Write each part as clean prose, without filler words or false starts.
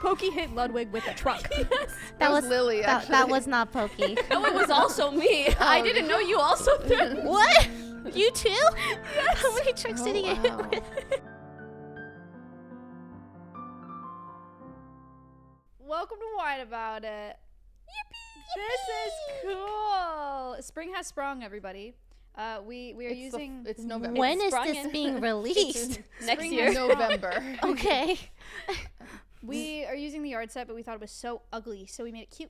Poki hit Ludwig with a truck. That was Lily, actually. that was not Poki. No, it was also me. I didn't know you also threatened. What? You too? Yes. How many trucks did he get hit with? Welcome to Wine About It. Yippee! This is cool. Spring has sprung, everybody. We are using. It's November. When is sprung this in. being released? Next Spring year. has sprung. November. Okay. We are using the yard set, but we thought it was so ugly, so we made it cute.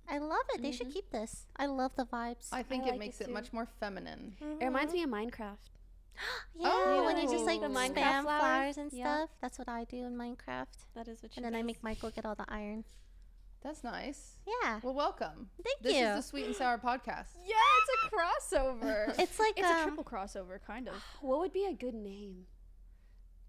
I love it. They should keep this. I love the vibes. I think I it like makes it it too. much more feminine. It reminds me of Minecraft. Yeah, Oh. when you just like The Minecraft spam flowers. flowers and Yeah. stuff. That's what I do in Minecraft. That is what she And then I does. make Michael get all the iron. That's nice. Yeah. Well, welcome. Thank This you. is the Sweet and Sour podcast. Yeah, it's a crossover. It's like It's a triple crossover, kind of. What would be a good name?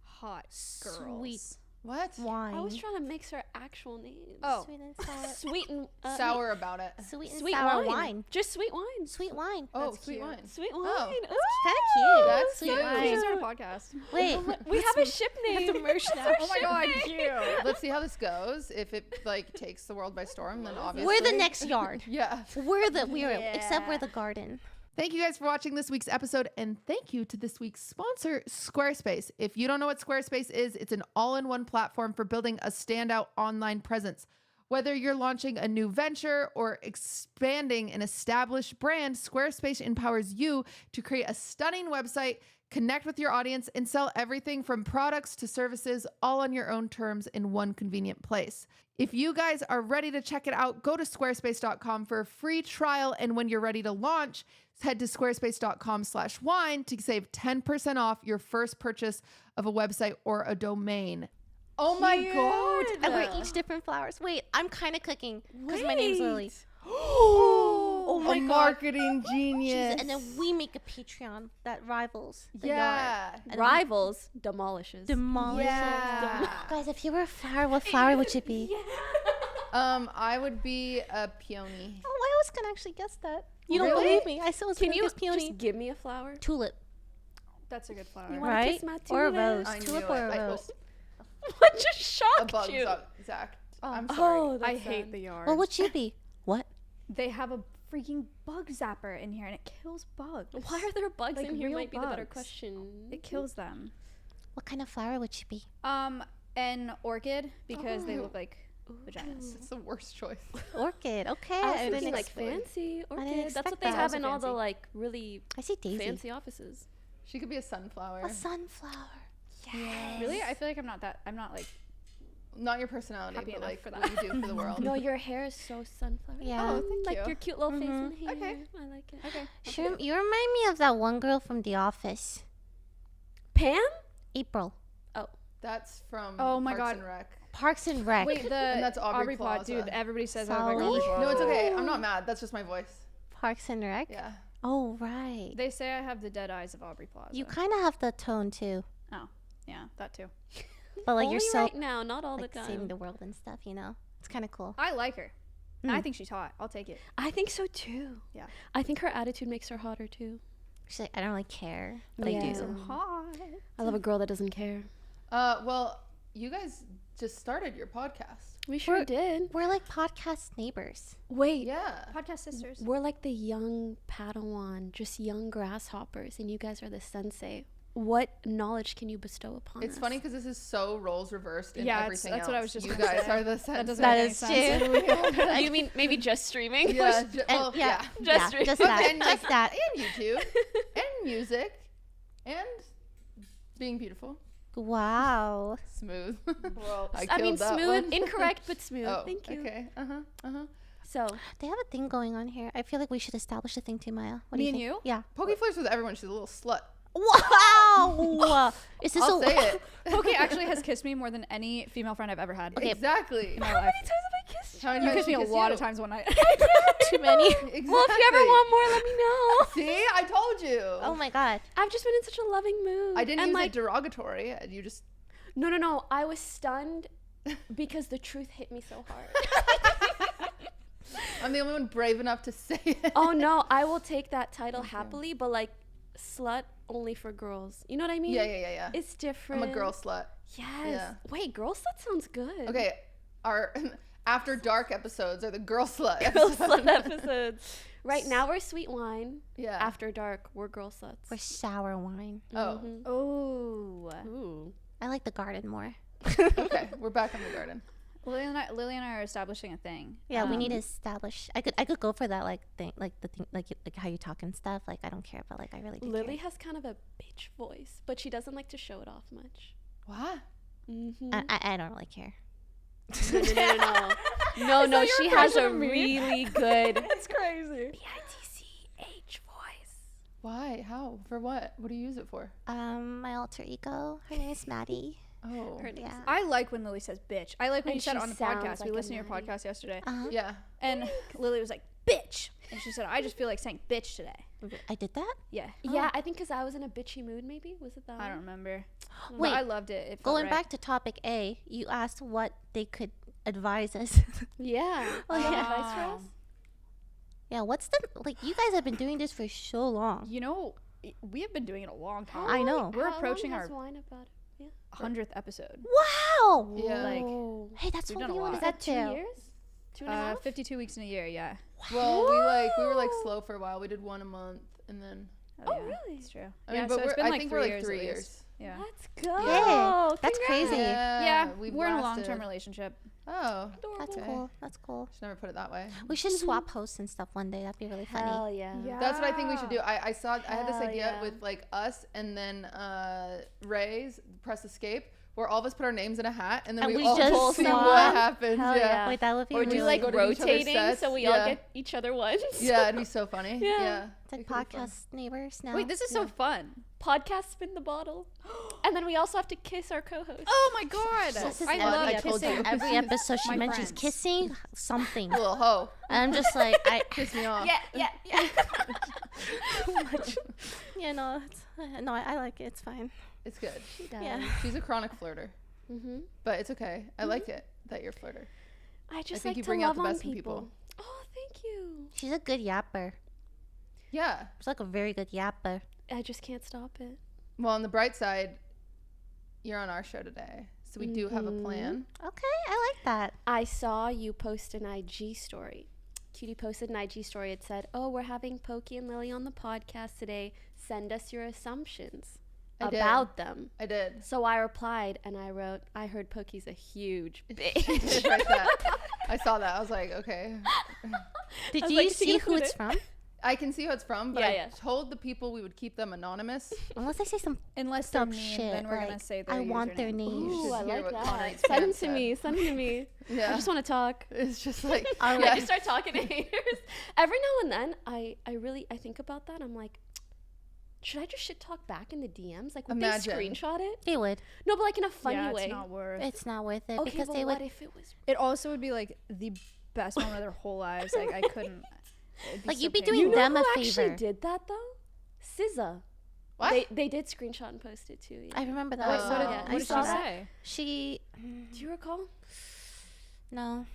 Hot girls. Sweet What? wine. I was trying to mix her actual names. Oh. Sweet and sour. Sweet and Sour about it. Sweet and sweet sour wine. wine. Just sweet wine. Sweet wine. Oh, That's sweet cute. wine. Sweet wine. Oh. Kind of cute. That's Sweet cute. We should wine. start a podcast. Wait, We have a ship name. have to merge now. Oh my god, cute. Let's see how this goes. If it like takes the world by storm, then obviously we're the next yard. Yeah. Except we're the garden. Thank you guys for watching this week's episode, and thank you to this week's sponsor, Squarespace. If you don't know what Squarespace is, it's an all-in-one platform for building a standout online presence. Whether you're launching a new venture or expanding an established brand, Squarespace empowers you to create a stunning website, connect with your audience, and sell everything from products to services all on your own terms in one convenient place. If you guys are ready to check it out, go to squarespace.com for a free trial. And when you're ready to launch, head to squarespace.com/wine to save 10% off your first purchase of a website or a domain. Oh my God. And we're each different flowers. Wait, I'm kind of cooking because my name's Lily. Oh my a God. marketing genius. And then we make a Patreon that rivals the yeah. yard. And Rivals demolishes. Demolishes. Yeah. Guys, if you were a flower, what flower would you be? I would be a peony. Oh, I was gonna actually guess that. You don't Really? believe me? I still was Can gonna you guess peony. just give me a flower? Tulip, That's a good flower. You wanna right? kiss my Or a tulip? rose. I Tulip knew or it. a rose. What just A shocked bug, you? Zach. Oh. I'm sorry. I hate the yard. What would you be? What? They have a freaking bug zapper in here and it kills bugs. Why are there bugs Like in here? real Might be the better bugs. question. It kills them. What kind of flower would you be? An orchid because they look like vaginas. It's the worst choice. Orchid. Okay. I was didn't thinking like expect- fancy didn't orchid. That's expect what they that. have Also in all the fancy. like really I see Daisy. fancy offices. She could be a sunflower. A sunflower. Yes. Really? I feel like I'm not like Not your personality, Happy but enough like for what that. you do for the world. No, your hair is so sunflower. Yeah. Oh, thank Like you. your cute little face in here. Okay. I like it. okay. You remind me of that one girl from The Office. Pam? April. That's from Oh my Parks God. and Rec. Parks and Rec. Wait, the And that's Aubrey Plot, Plaza. dude. Everybody says that. Sorry. About Aubrey Plaza. No, it's okay. I'm not mad. That's just my voice. Parks and Rec. Yeah. Oh, right. They say I have the dead eyes of Aubrey Plaza. You kind of have the tone too, Oh, yeah, that too. but like Only you're so right now, not all like the time. saving the world and stuff. You know, it's kind of cool. I like her. I think she's hot. I'll take it. I think so too. Yeah. I think her attitude makes her hotter too. She's like, I don't really care, but Yeah. I So do. hot. I love a girl that doesn't care. Well, you guys just started your podcast. We sure did. We're like podcast neighbors. Wait. Yeah. Podcast sisters. We're like the young Padawan, just young grasshoppers, and you guys are the sensei. What knowledge can you bestow upon us? It's funny because this is so roles reversed in Yeah, everything that's else. what I was just You gonna guys say. are the That sense. doesn't That make any is sense. true. you mean maybe just streaming? Yeah. And yeah, just yeah, just that, and, just that. and YouTube and music and being beautiful. Wow. Smooth. Well, I mean, killed that smooth, one. incorrect, but smooth. Oh, Thank you. Okay. So, They have a thing going on here. I feel like we should establish a thing too, Maya. What do Me you and think? you? Yeah. Poki flirts with everyone. She's a little slut. Wow. Is this I'll a say it. Poki actually has kissed me more than any female friend I've ever had. Okay. Exactly. In my life. times have I kissed How many You times kissed me she a kissed lot you? of times one night. too many? Exactly. Well, if you ever want more, let me know. See, I told you. Oh my god. I've just been in such a loving mood. I didn't and use like, it derogatory. You just. No. I was stunned because the truth hit me so hard. I'm the only one brave enough to say it. Oh no, I will take that title happily, but like slut only for girls. You know what I mean? Yeah. It's different. I'm a girl slut. Yes. Yeah. Wait, girl slut sounds good. Okay, our after dark episodes are the girl slut Girl episodes. slut episodes. Right now we're sweet wine. Yeah. After dark, we're girl sluts. For sour wine. Oh. Mhm. Oh. Ooh. I like the garden more. Okay, we're back on the garden. Lily and I are establishing a thing. Yeah, we need to establish. I could go for that thing, like how you talk and stuff. Like I don't care, but like I really do Lily care. has kind of a bitch voice, but she doesn't like to show it off much. What? Mm-hmm. I don't really care. No, your she has impression a of me? really good It's crazy. BITCH voice. Why? How? For what? What do you use it for? My alter ego. Her name is Maddie. Oh. Her name's Yeah. I like when Lily says bitch. I like when And you said it she on the sounds podcast. like We a listened to your Maddie. podcast yesterday. Yeah. And Lily was like, bitch. And she said, I just feel like saying bitch today. I did that. Yeah. Yeah, I think because I was in a bitchy mood, maybe. Was it that? I don't remember. But Wait, I loved it. It felt Going right. back to topic A, you asked what they could advise us. Yeah. Oh, Any yeah. advice for us? Yeah, what's the you guys have been doing this for so long. You know, we have been doing it a long time. I know. We're How approaching long our has wine about it? 100th episode. Wow. Yeah. Like, Whoa. Hey, that's We've what done a we want lot. to Is get that 2 to. years? 2.5? 52 weeks in a year, yeah. Well, we were like slow for a while. We did one a month, and then Oh, yeah, really? It's true. I mean, yeah, but so it's been I like think 3 we're like years. 3 at years. least. Yeah. Let's go. Yeah, that's Congrats. crazy. Yeah, we've we're in a lasted. long-term relationship. Oh, That's Okay. cool. That's cool. should never put it that way. We should swap hosts and stuff one day. That'd be really funny. Hell yeah. That's what I think we should do. I had this Hell idea yeah. with like us and then Ray's press escape, where all of us put our names in a hat and then And we we all just see swap? what happens. Hell yeah. yeah. Wait, that would be Or really do like go to each other's rotating sets. so we all Yeah. get each other once. Yeah, it'd be so funny. Yeah. Yeah. It's like It could be fun. podcast neighbors now. Wait, this is so fun. Podcast spin the bottle. And then we also have to kiss our co-host. Oh my god. This is I every love I told kissing. you. Every episode she My mentions friends. kissing something. Little hoe. And I'm just like, Piss me off. Yeah. no, I like it. It's fine. It's good. Yeah. She's a chronic flirter, Mm-hmm. but it's okay. I like it that you're a flirter. I just think like you to bring out love the on best in people. people. Oh, thank you. She's a good yapper. Yeah. She's like a very good yapper. I just can't stop it. Well, on the bright side, you're on our show today, so we do have a Mhm. plan. Okay, I like that. I saw you post an IG story. Cutie posted an IG story. It said, "Oh, we're having Poki and Lily on the podcast today. Send us your assumptions I did. about them." I did. So I replied and I wrote, "I heard Poki's a huge She bitch." did write that. I saw that. I was like, okay. Did I was you like, is she see gonna who put it's it? from? I can see who it's from, but Yeah, I yeah. told the people we would keep them anonymous. Unless they say some Unless they're dumb mean, shit. then we're like, gonna say their I want their username. names. should Ooh, I hear like what that. Connor Eats Send him Pants to said. me. Send him to me. Yeah. I just want to talk. It's just like, All yeah. I just start talking to haters. Every now and then, I think about that. I'm like, should I just shit talk back in the DMs? Like, would Imagine. they screenshot it? They would. No, but like in a funny Yeah, way. it's not worth. It's not worth it Okay, because but they what would. if it was? It also would be like the best moment of their whole lives. Like I couldn't. it'd Like, so you'd be painful. doing You know them who a actually favor. did that though? SZA. What? They did screenshot and post it too. Yeah. I remember that. Wait, I saw what did- that. what I What did saw she that. say? She. Do you recall? No.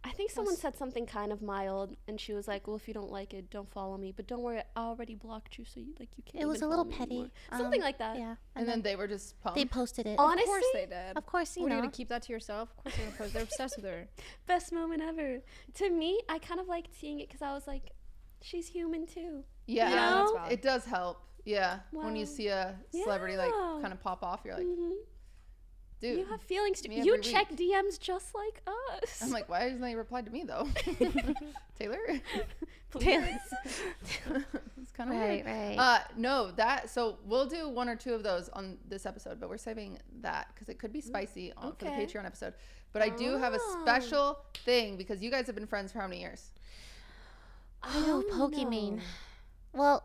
I think someone said something kind of mild, and she was like, "Well, if you don't like it, don't follow me. But don't worry, I already blocked you, so you can't." It was even a little follow me petty. anymore." Something like that. Yeah. And then they were just pumped. they posted it. Honestly, Of course they did. Of course, you What are you know. gonna keep that to yourself? Of course they're gonna post. They're obsessed with her. best moment ever. To me, I kind of liked seeing it because I was like, she's human too. yeah, You know? that's valid. it does help. Yeah, when you Wow. see a celebrity like Yeah. kind of pop off, you're like, Mhm. dude. You have feelings too. me You every check DMs just like us. I'm like, why hasn't they replied to me though? Taylor? Please. It's kind of Right, weird. right. No, so we'll do one or two of those on this episode, but we're saving that because it could be spicy for the Okay. Patreon episode. But I do have a Oh. special thing because you guys have been friends for how many years? Oh, Pokimane. no. Well,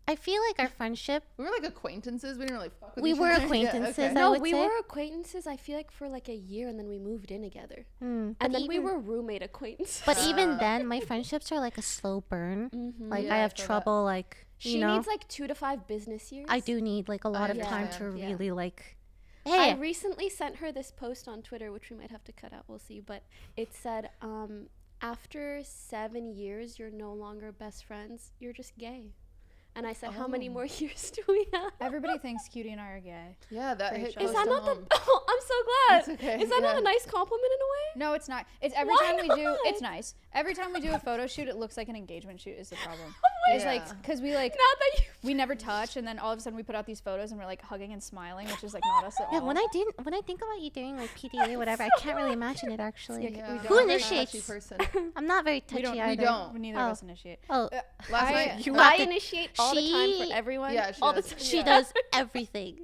I feel like our friendship. We were like acquaintances. We didn't really fuck with We each were other. Yeah, acquaintances, okay. I No, would we say. were acquaintances. I feel like for like a year, and then we moved in together, But and then we even- were roommate acquaintances. But even then, my friendships are like a slow burn. Mhm. Like Yeah, I I have feel that. trouble. Like she you know, needs like 2 to 5 business years. I do need like a lot of time to understand, yeah. really like. I Hey, recently sent her this post on Twitter, which we might have to cut out. We'll see. But it said, after 7 years, you're no longer best friends. You're just gay. And I said, how many more years do we have? Everybody thinks Cutie and I are gay. Yeah, that Pretty hit sure. close Is that to not home. the... Oh, I'm so glad. It's okay, Is that not yeah. a nice compliment in a way? No, it's not. It's every Why time we do. not? It's nice. Every time we do a photo shoot, it looks like an engagement shoot. Is the problem? It's Yeah. like because we like Not that you... we never touch, and then all of a sudden we put out these photos and we're like hugging and smiling, which is like not us at Yeah, all. when I think about you doing like PDA or whatever, I can't really imagine it actually. Yeah, Yeah. we I'm don't. a very initiates? touchy person. I'm not very we touchy don't. either. We don't. Neither of us initiate. Oh, Last I- night, you uh, I initiate all the time She- for everyone. Yeah, she all does. the time. she does everything.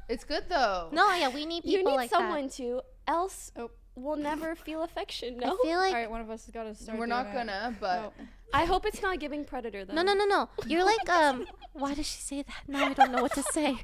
it's good though. No, yeah, we need people You need like someone to, else Oh. we'll never feel affection. that. No. I feel All like right, one of us has got to start. We're doing not it. gonna, but No. I hope it's not giving predator though. no. You're like why does she say that? Now I don't know what to say.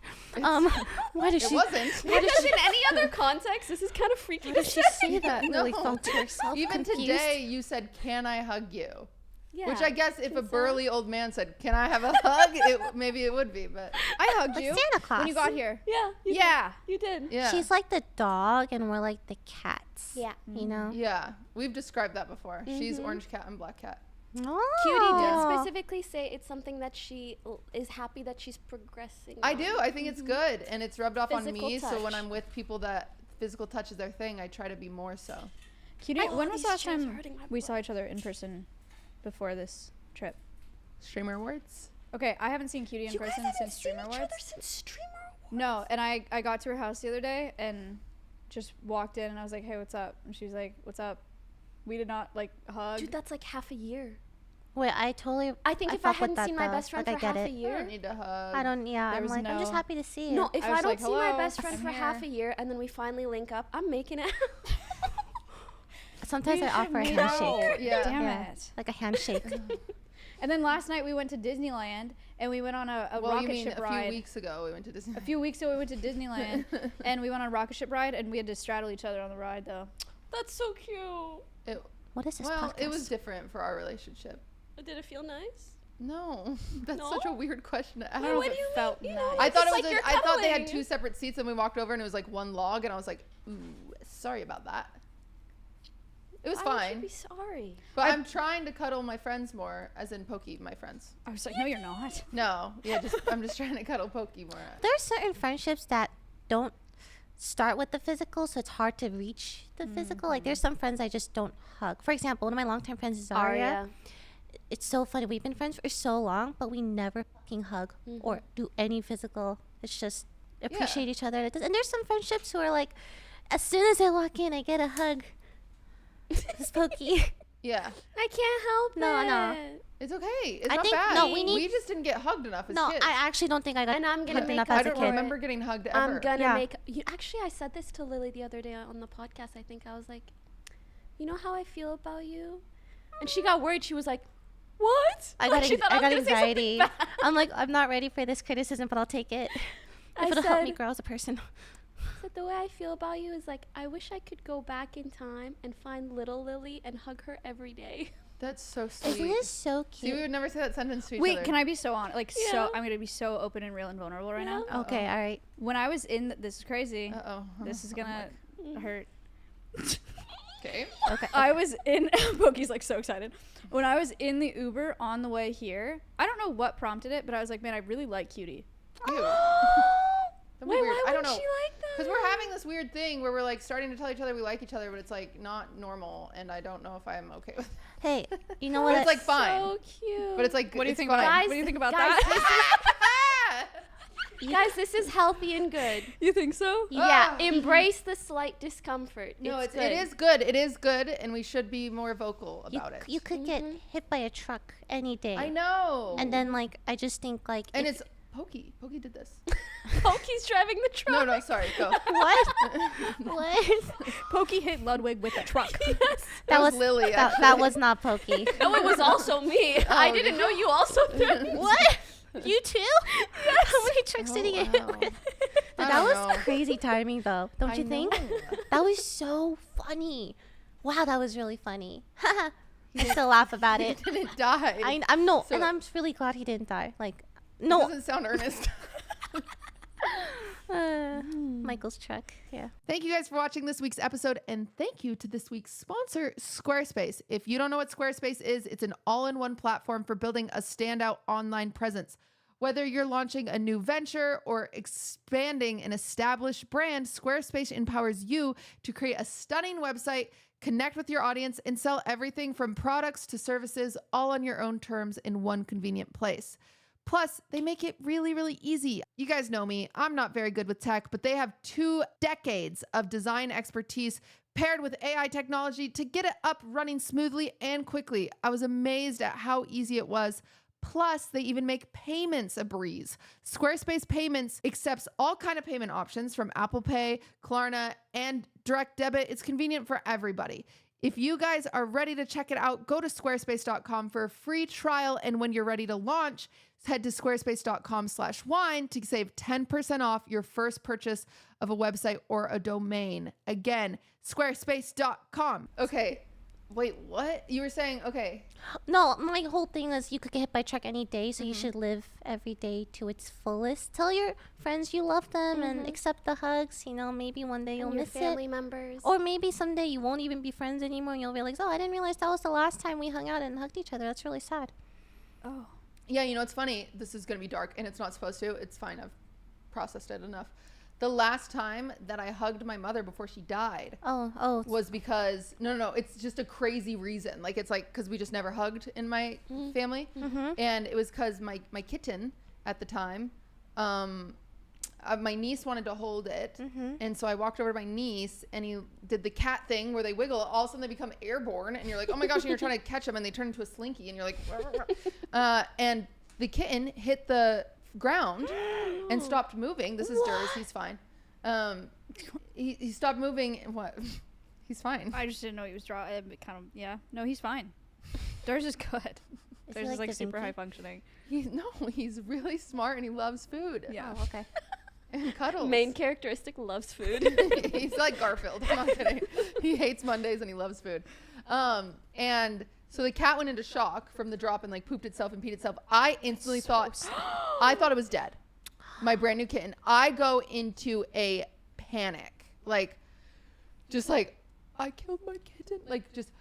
Why does it she? wasn't. Because in any other context, this is kind of freaky. Why to does she say that? No. Really felt to herself. Even confused. today, you said, "Can I hug you?" Yeah. Which I guess if a Can burly old man said, "Can I have a hug?" maybe it would be, but I hugged Like you Santa Claus. when you got here. Yeah. Yeah. You did. yeah, She's like the dog, and we're like the cats. Yeah. You know. yeah. We've described that before. She's Mhm. orange cat and black cat. Oh. Cutie did Yeah. specifically say it's something that she is happy that she's progressing. I on. do. I think it's good, and it's rubbed off on Physical me. So when touch. I'm with people that physical touch is their thing, I try to be more so. Cutie, Oh, when was these the last chairs are time hurting my we butt. saw each other in person before this trip? Streamer awards. Okay, I haven't seen Cutie in You guys person haven't since seen Streamer each Awards. other since Streamer Awards. No, and I got to her house the other day and just walked in and I was like, "Hey, what's up?" And she was like, "What's up?" We did not like hug. Dude, that's like half a year. Wait, I totally. I think if I fuck with hadn't that, seen my though. best friend Like, for I half get a it. I year. don't need to hug. I don't. Yeah, There I'm was like, I'm just no- happy to see it. No, if I I, was don't like, see my "Hello, best friend I'm for half here." a year and then we finally link up, I'm making it. Sometimes We I should offer a meet handshake, out. Yeah. Damn Yeah. it. like a handshake. And then last night we went to Disneyland and we went on a Well, you rocket mean ship a ride. few weeks ago we went to Disney. A few weeks ago we went to Disneyland and we went on a rocket ship ride and we had to straddle each other on the ride though. That's so cute. It, What is this well, podcast? it was different for our relationship. Did it feel nice? No, that's No? such a weird question to I ask. don't know what if do it you felt mean? You nice. know, I thought It's it was. like you're I thought they had cuddling. two separate seats, and we walked over, and it was like one log, and I was like, "Ooh, sorry about that." It was Why would you fine, be sorry. but I'm trying to cuddle my friends more, as in Poki, my friends. I was like, "No, you're not." No, yeah, I'm just trying to cuddle Poki more. There are certain friendships that don't start with the physical, so it's hard to reach the physical. Like there's some friends I just don't hug. For example, one of my longtime friends is Aria. It's so funny. We've been friends for so long, but we never fucking hug or do any physical. It's just appreciate each other. And there's some friendships who are like, as soon as I walk in, I get a hug. It's Poki. Yeah, I can't help No, it. no. it's okay. It's I not think- bad. no, we need- we just didn't get hugged enough as No, kids. I actually don't think I got And I'm gonna hugged make enough up as I a don't kid. remember getting hugged ever. I'm gonna Yeah. make actually I said this to Lily the other day on the podcast. I think I was like, you know how I feel about you? And she got worried. She was like, what? I Like, got, she thought I was got gonna say something anxiety. bad. I'm like, I'm not ready for this criticism, but I'll take it. I If it'll help me said- grow as a person. said the way I feel about you is like I wish I could go back in time and find little Lily and hug her every day. That's so sweet. Isn't this so See, we cute? would never say that sentence to each Wait, other. can I be so on? Like Yeah. so, I'm gonna be so open and real and vulnerable right now. Yeah. Okay, all right. When I was in, this is crazy. Uh-oh. This is gonna hurt. Okay. Okay. I was in. Poki's like so excited. When I was in the Uber on the way here, I don't know what prompted it, but I was like, man, I really like Cutie. Ew. That'd be Wait, weird. why I don't would know. she like that? Because we're having this weird thing where we're like starting to tell each other we like each other, but it's like not normal, and I don't know if I'm okay with it. Hey, you know But what? it's like fine. So cute. But it's like, What do you it's think fine. about? Guys, What do you think about guys, that? Guys, this is healthy and good. You think so? Yeah, Ah. embrace the slight discomfort. No, it's it is good. It is good, and we should be more vocal you, about it. you could get hit by a truck any day. I know. And then, like, I just think, like, and if- it's Poki. Poki did this. Poki's driving the truck. No, sorry. Go. what? What? Pokey hit Ludwig with a truck. That was Lily. That actually. was not Pokey. No, it was also me. I didn't know you also did it. What? You too? How many trucks did he get hit wow. with? I That don't was know. crazy timing, though. Don't I you think? know. That was so funny. Wow, that was really funny. I still laugh about He it. didn't die. I'm no, So- and I'm really glad he didn't die. Like, It no, doesn't sound earnest. Michael's truck. Yeah. Thank you guys for watching this week's episode, and thank you to this week's sponsor, Squarespace. If you don't know what Squarespace is, it's an all-in-one platform for building a standout online presence. Whether you're launching a new venture or expanding an established brand, Squarespace empowers you to create a stunning website, connect with your audience, and sell everything from products to services all on your own terms in one convenient place. Plus, they make it really, really easy. You guys know me. I'm not very good with tech, but they have 2 decades of design expertise paired with AI technology to get it up running smoothly and quickly. I was amazed at how easy it was. Plus, they even make payments a breeze. Squarespace Payments accepts all kind of payment options from Apple Pay, Klarna, and direct debit. It's convenient for everybody. If you guys are ready to check it out, go to squarespace.com for a free trial. And when you're ready to launch, head to squarespace.com/wine to save 10% off your first purchase of a website or a domain. Again, squarespace.com. Okay. Wait, what? You were saying, okay. No, my whole thing is you could get hit by a truck any day, so you should live every day to its fullest. Tell your friends you love them and accept the hugs. You know, maybe one day you'll And your miss family it. members. Or maybe someday you won't even be friends anymore and you'll realize, oh, I didn't realize that was the last time we hung out and hugged each other. That's really sad. Oh. Yeah, you know, it's funny. This is going to be dark and it's not supposed to. It's fine. I've processed it enough. The last time that I hugged my mother before she died Oh. was because, no, it's just a crazy reason. Like, it's like, because we just never hugged in my family. And it was because my kitten at the time, my niece wanted to hold it. And so I walked over to my niece and he did the cat thing where they wiggle. All of a sudden they become airborne and you're like, oh my gosh, and you're trying to catch them and they turn into a slinky and you're like, and the kitten hit the ground and stopped moving. This is Durs. He's fine. He stopped moving. What? He's fine. I just didn't know he was drawing. Yeah. No, he's fine. Durs is good. Is Durs he is like the super Vinky? high functioning. He's really smart and he loves food. Yeah. Oh, okay. And cuddles. Main characteristic loves food. He's like Garfield. I'm not kidding. He hates Mondays and he loves food. And so the cat went into shock from the drop and like pooped itself and peed itself. I instantly thought it was dead. My brand new kitten. I go into a panic. Like, just like, I killed my kitten. Like, just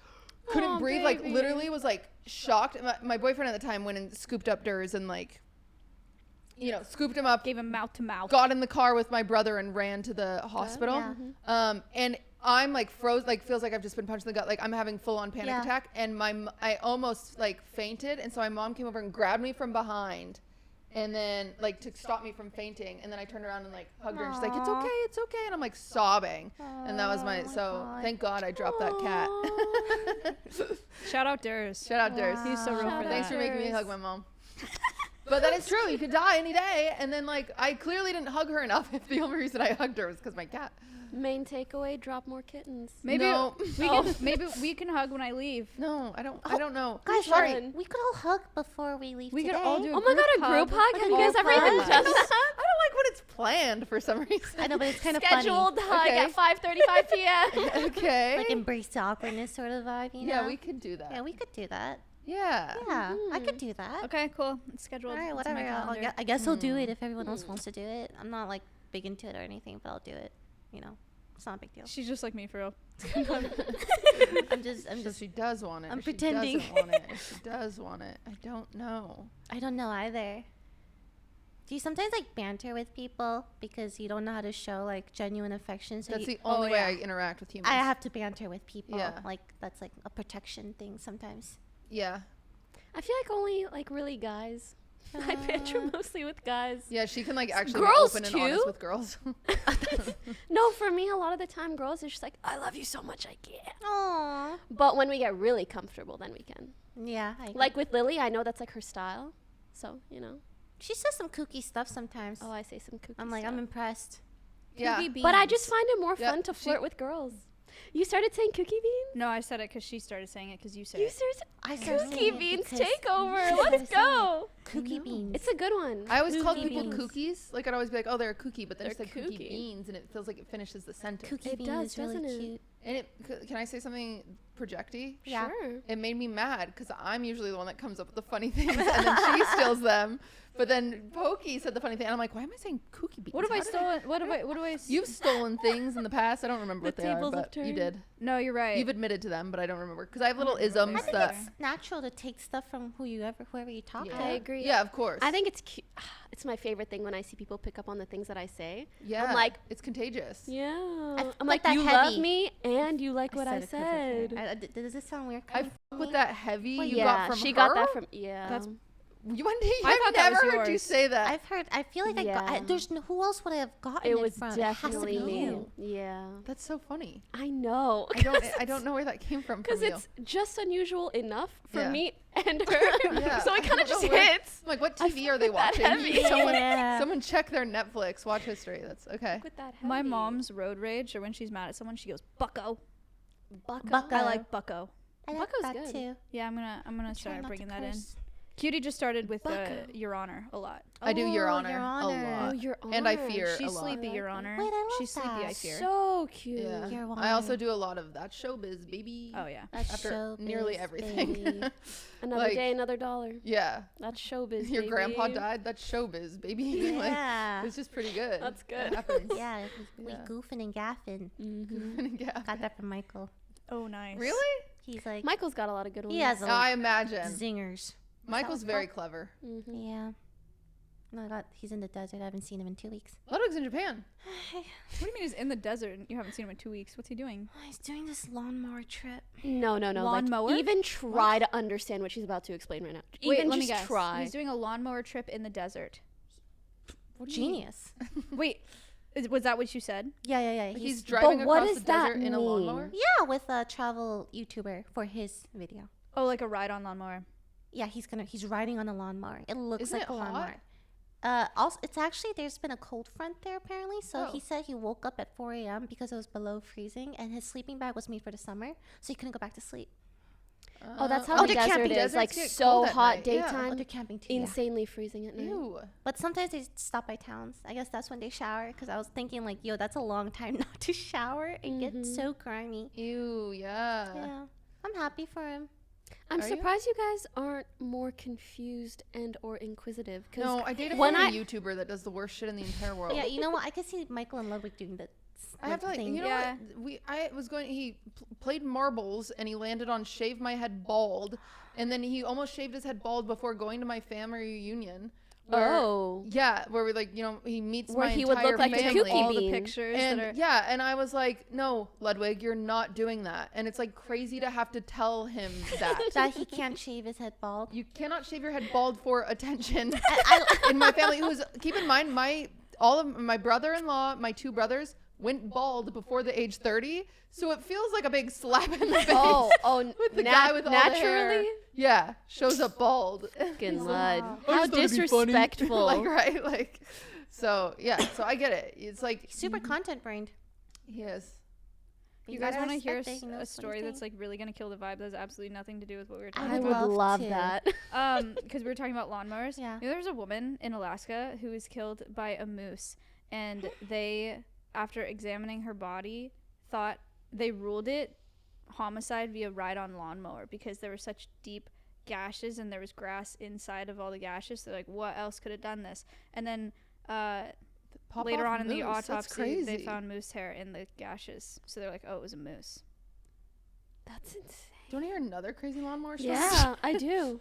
couldn't breathe. Like, baby. literally was like shocked. My boyfriend at the time went and scooped up Durs and like, you know, scooped him up. Gave him mouth to mouth. Got in the car with my brother and ran to the hospital. And I'm like froze, like feels like I've just been punched in the gut. Like I'm having full on panic attack. And I almost like fainted. And so my mom came over and grabbed me from behind and then like to stop me from fainting. And then I turned around and like hugged her and she's like, it's okay, it's okay. And I'm like sobbing. And that was thank God I dropped that cat. Shout out Durs. Shout out Durs. He's so real for that. Thanks for making me hug my mom. But that is true. You could die any day. And then, like, I clearly didn't hug her enough if the only reason I hugged her was because my cat. Main takeaway, drop more kittens. Maybe No. maybe we can hug when I leave. No, I don't know. Guys, Sorry. fun. we could all hug before we leave We today. could all do Oh my god, a group hug? Have you guys ever even I done don't that? like when it's planned for some reason. I know, but it's kind of Scheduled funny. hug Okay. at 5:35 p.m. Okay. Like embrace the awkwardness sort of vibe, you know? Yeah, we could do that. Yeah, we could do that. Yeah. Yeah, I could do that. Okay, cool. It's scheduled. All right, It's in my whatever. calendar. I guess I'll do it if everyone else wants to do it. I'm not like big into it or anything, but I'll do it. You know, it's not a big deal. She's just like me for real. I'm just. So she does want it. I'm or she pretending. doesn't want it. If she does want it. I don't know. I don't know either. Do you sometimes like banter with people because you don't know how to show like genuine affection? So That's you, the only way yeah. I interact with humans. I have to banter with people. Yeah. Like that's like a protection thing sometimes. Yeah. I feel like only like really guys. I banter mostly with guys. Yeah, she can like actually Girls be open and too? honest with girls. No, for me, a lot of the time, girls are just like, I love you so much, I can't. Aww. But when we get really comfortable, then we can. Yeah. I agree. Like with Lily, I know that's like her style. So, you know. she says some kooky stuff sometimes. Oh, I say some kooky I'm like, stuff. I'm impressed. Yeah. Cookie But I beans. just find it more Yeah, fun to she- flirt with girls. You started saying cookie beans? No, I said it because she started saying it because you said You it. started I started Cookie saying it beans because take over. you Let's started go. Cookie beans. It's a good one. I always called Cookie people beans. cookies. Like I'd always be like, "Oh, they're a cookie," but then They're it's like cookie kooky. beans, and it feels like it finishes the sentence. Cookie It bean does, is really doesn't it? cute. And can I say something projecty. Yeah. Sure. It made me mad because I'm usually the one that comes up with the funny things and then she steals them. But then Poki said the funny thing and I'm like, why am I saying kooky beans? What have I How did stolen? What have I? You've stolen things in the past. I don't remember The what they are, tables have but you turned. did. No, you're right. You've admitted to them, but I don't remember because I have little I don't remember isms what I they that. are. think it's natural to take stuff from whoever you talk Yeah. to. I agree. Yeah, of course. I think it's cute. It's my favorite thing when I see people pick up on the things that I say. yeah, I'm like, it's contagious. yeah. put I'm like, that you heavy. love me and you like what I it 'cause of her. said. Does this sound weird? I coming f- from with me? that heavy Well, you yeah, got from she her? got that from, yeah. That's- I've thought that never was heard you yours. say that. I feel like Yeah. there's no, who else would I have gotten it was from? It has to definitely be me. you. Yeah. That's so funny. I know. I don't know where that came from Because you. it's just unusual enough for Yeah. me and her. Yeah, So I it kind of don't just know where- hits. I'm like, what I TV are they fuck with that watching? heavy. Yeah. Someone check their Netflix watch history. That's okay. With that My heavy. mom's road rage, or when she's mad at someone, she goes Bucko. Bucko. I like Bucko. I like Bucko's that good. too. Yeah, I'm gonna Try start not to bringing that in. curse. Cutie just started with Bucko. Your Honor a lot. I do Your Oh, Honor, Your a Honor. lot. Oh, Your And I Honor. fear She's a lot. sleepy, I Your like Honor. Wait, I love She's sleepy, I that. fear. So cute. Yeah. Your I also Honor. do a lot of that showbiz, baby. Oh yeah. That's After nearly showbiz, everything. baby. Another Like- day, another dollar. Yeah. That's showbiz. Your grandpa baby. died. That's showbiz, baby. Like, Yeah. it's just pretty good. That's It good. happens. Yeah, we Yeah. goofing and gaffing. Mm-hmm. Yeah. Got that from Michael. Oh nice. Really? He's like Michael's got a lot of good ones. He has a I imagine. zingers. Michael's what very it's clever. Mm-hmm. Yeah. No, he's in the desert. I haven't seen him in 2 weeks. Ludwig's in Japan. What do you mean he's in the desert and you haven't seen him in 2 weeks? What's he doing? He's doing this lawnmower trip. No. Lawnmower? Like, even try to understand what she's about to explain right now. Wait, Even let just me guess. try. He's doing a lawnmower trip in the desert. What do you mean? Genius. Wait, was that what you said? Yeah. He's driving what across does the desert that in a mean? lawnmower. Yeah, with a travel YouTuber for his video. Oh, like a ride on lawnmower. Yeah, he's riding on a lawnmower. It looks Isn't like it a hot? lawnmower. Also, it's actually there's been a cold front there apparently. So he Oh. said he woke up at 4 a.m. because it was below freezing, and his sleeping bag was made for the summer, so he couldn't go back to sleep. Oh, that's how the they're desert camping. is. Deserts Like get so cold at hot night, yeah. Oh, daytime, they're camping too. Yeah. insanely freezing at night. Ew. But sometimes they stop by towns. I guess that's when they shower. Because I was thinking, like, yo, that's a long time not to shower. It gets so grimy. Ew. Yeah. Yeah. I'm happy for him. I'm Are you? surprised you guys aren't more confused and or inquisitive. 'Cause No, I dated when a I YouTuber that does the worst shit in the entire world. Yeah, you know what? I could see Michael and Ludwig doing that. I have to like, thing. you know Yeah. what? I was going. He played marbles and he landed on shave my head bald, and then he almost shaved his head bald before going to my family reunion. Where, Oh. Yeah, where we like he meets Where my he would entire look like a family. kooky All the bean. pictures And that are. yeah, and I was like, no, Ludwig, you're not doing that. And it's like crazy to have to tell him that. That he can't shave his head bald. You cannot shave your head bald for attention. I, In my family, who's keep in mind, all of my brother-in-law, my two brothers went bald before the age 30, so it feels like a big slap in the face. Oh, with the guy with all the hair. naturally. Yeah, shows up bald. Fucking lud. I How just thought it'd be funny. disrespectful. like right, like. So yeah, so I get it. It's like super content brained. he is. You guys want to hear respect it, he knows a what story he's that's doing. like really gonna kill the vibe? That has absolutely nothing to do with what we were I talking I would would about. love love to. that. Because we were talking about lawnmowers. Yeah. You know, there's a woman in Alaska who was killed by a moose, and they, after examining her body, thought they ruled it homicide via ride on lawnmower because there were such deep gashes and there was grass inside of all the gashes. So like, what else could have done this? And then Pop later off on in the moose, that's autopsy, they crazy. found moose hair in the gashes. So they're like, oh, it was a moose. That's insane. Do you want to hear another crazy lawnmower story? Yeah, I do.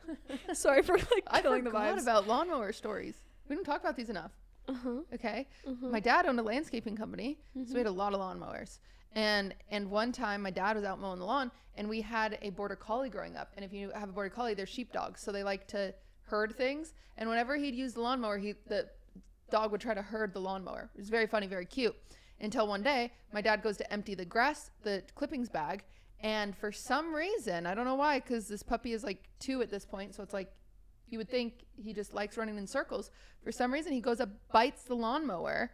Sorry for like I killing the forgot vibes. about lawnmower stories. We don't talk about these enough. Uh-huh. Okay. My dad owned a landscaping company, so we had a lot of lawnmowers. And one time my dad was out mowing the lawn, and we had a border collie growing up. And if you have a border collie, they're sheepdogs, so they like to herd things. And whenever he'd use the lawnmower, the dog would try to herd the lawnmower. It was very funny, very cute. Until one day, my dad goes to empty the clippings bag, and for some reason, I don't know why, because this puppy is like 2 at this point, so it's like you would think he just likes running in circles. For some reason, he goes up, bites the lawnmower.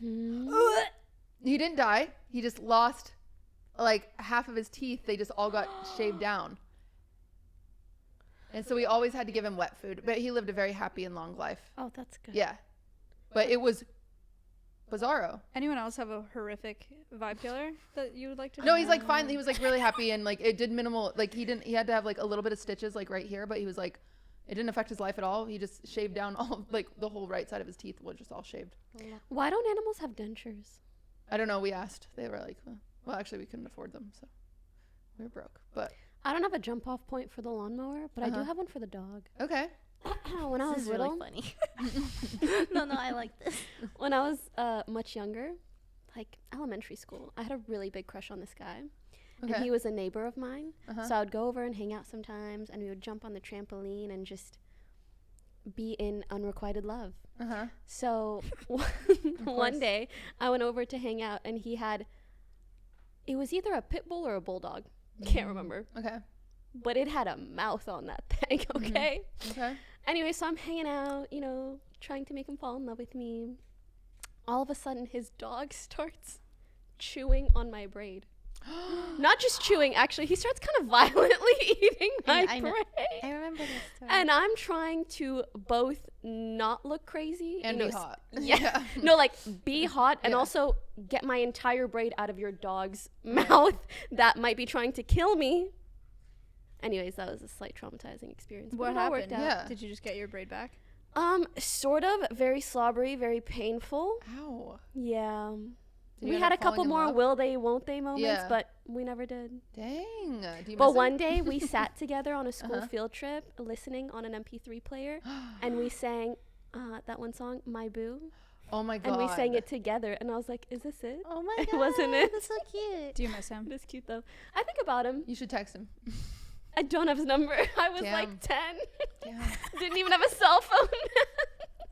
He didn't die. He just lost like half of his teeth. They just all got shaved down. And so we always had to give him wet food. But he lived a very happy and long life. Oh, that's good. Yeah. But it was Bizarro. Anyone else have a horrific vibe killer that you would like to No, he's like fine. He was like really happy and like it did minimal. Like he had to have like a little bit of stitches like right here, but he was like, it didn't affect his life at all. He just shaved down all like the whole right side of his teeth was just all shaved. Why don't animals have dentures? I don't know. We asked. They were like, well, actually, we couldn't afford them, so we were broke. But I don't have a jump off point for the lawnmower, but I do have one for the dog. okay. When I was This is little, really funny. no, I like this. when I was much younger, like elementary school, I had a really big crush on this guy. Okay. And he was a neighbor of mine. Uh-huh. So I would go over and hang out sometimes, and we would jump on the trampoline and just be in unrequited love. Uh-huh. So one day I went over to hang out, and it was either a pit bull or a bulldog. Can't remember. Okay. But it had a mouth on that thing, okay? Okay. Anyway, so I'm hanging out, trying to make him fall in love with me. All of a sudden, his dog starts chewing on my braid. Not just chewing, actually. He starts kind of violently eating my I braid. I remember this story. And I'm trying to both not look crazy. And be hot. Yeah. No, like be hot and Yeah. also get my entire braid out of your dog's mouth that might be trying to kill me. Anyways, that was a slight traumatizing experience. What But it all happened? worked out. Yeah. Did you just get your braid back? Sort of. Very slobbery, very painful. Ow. Yeah. Did you We end had up a couple falling in more love? will they, won't they moments, Yeah. but we never did. Dang. Do you But miss him? one day we sat together on a school Uh-huh. field trip listening on an MP3 player, and we sang that one song, My Boo, Oh my god. and we sang it together, and I was like, is this it? Oh my god. Wasn't it? That's so cute. Do you miss him? It's cute though. I think about him. You should text him. I don't have his number. I was Damn. like 10. Damn. Didn't even have a cell phone.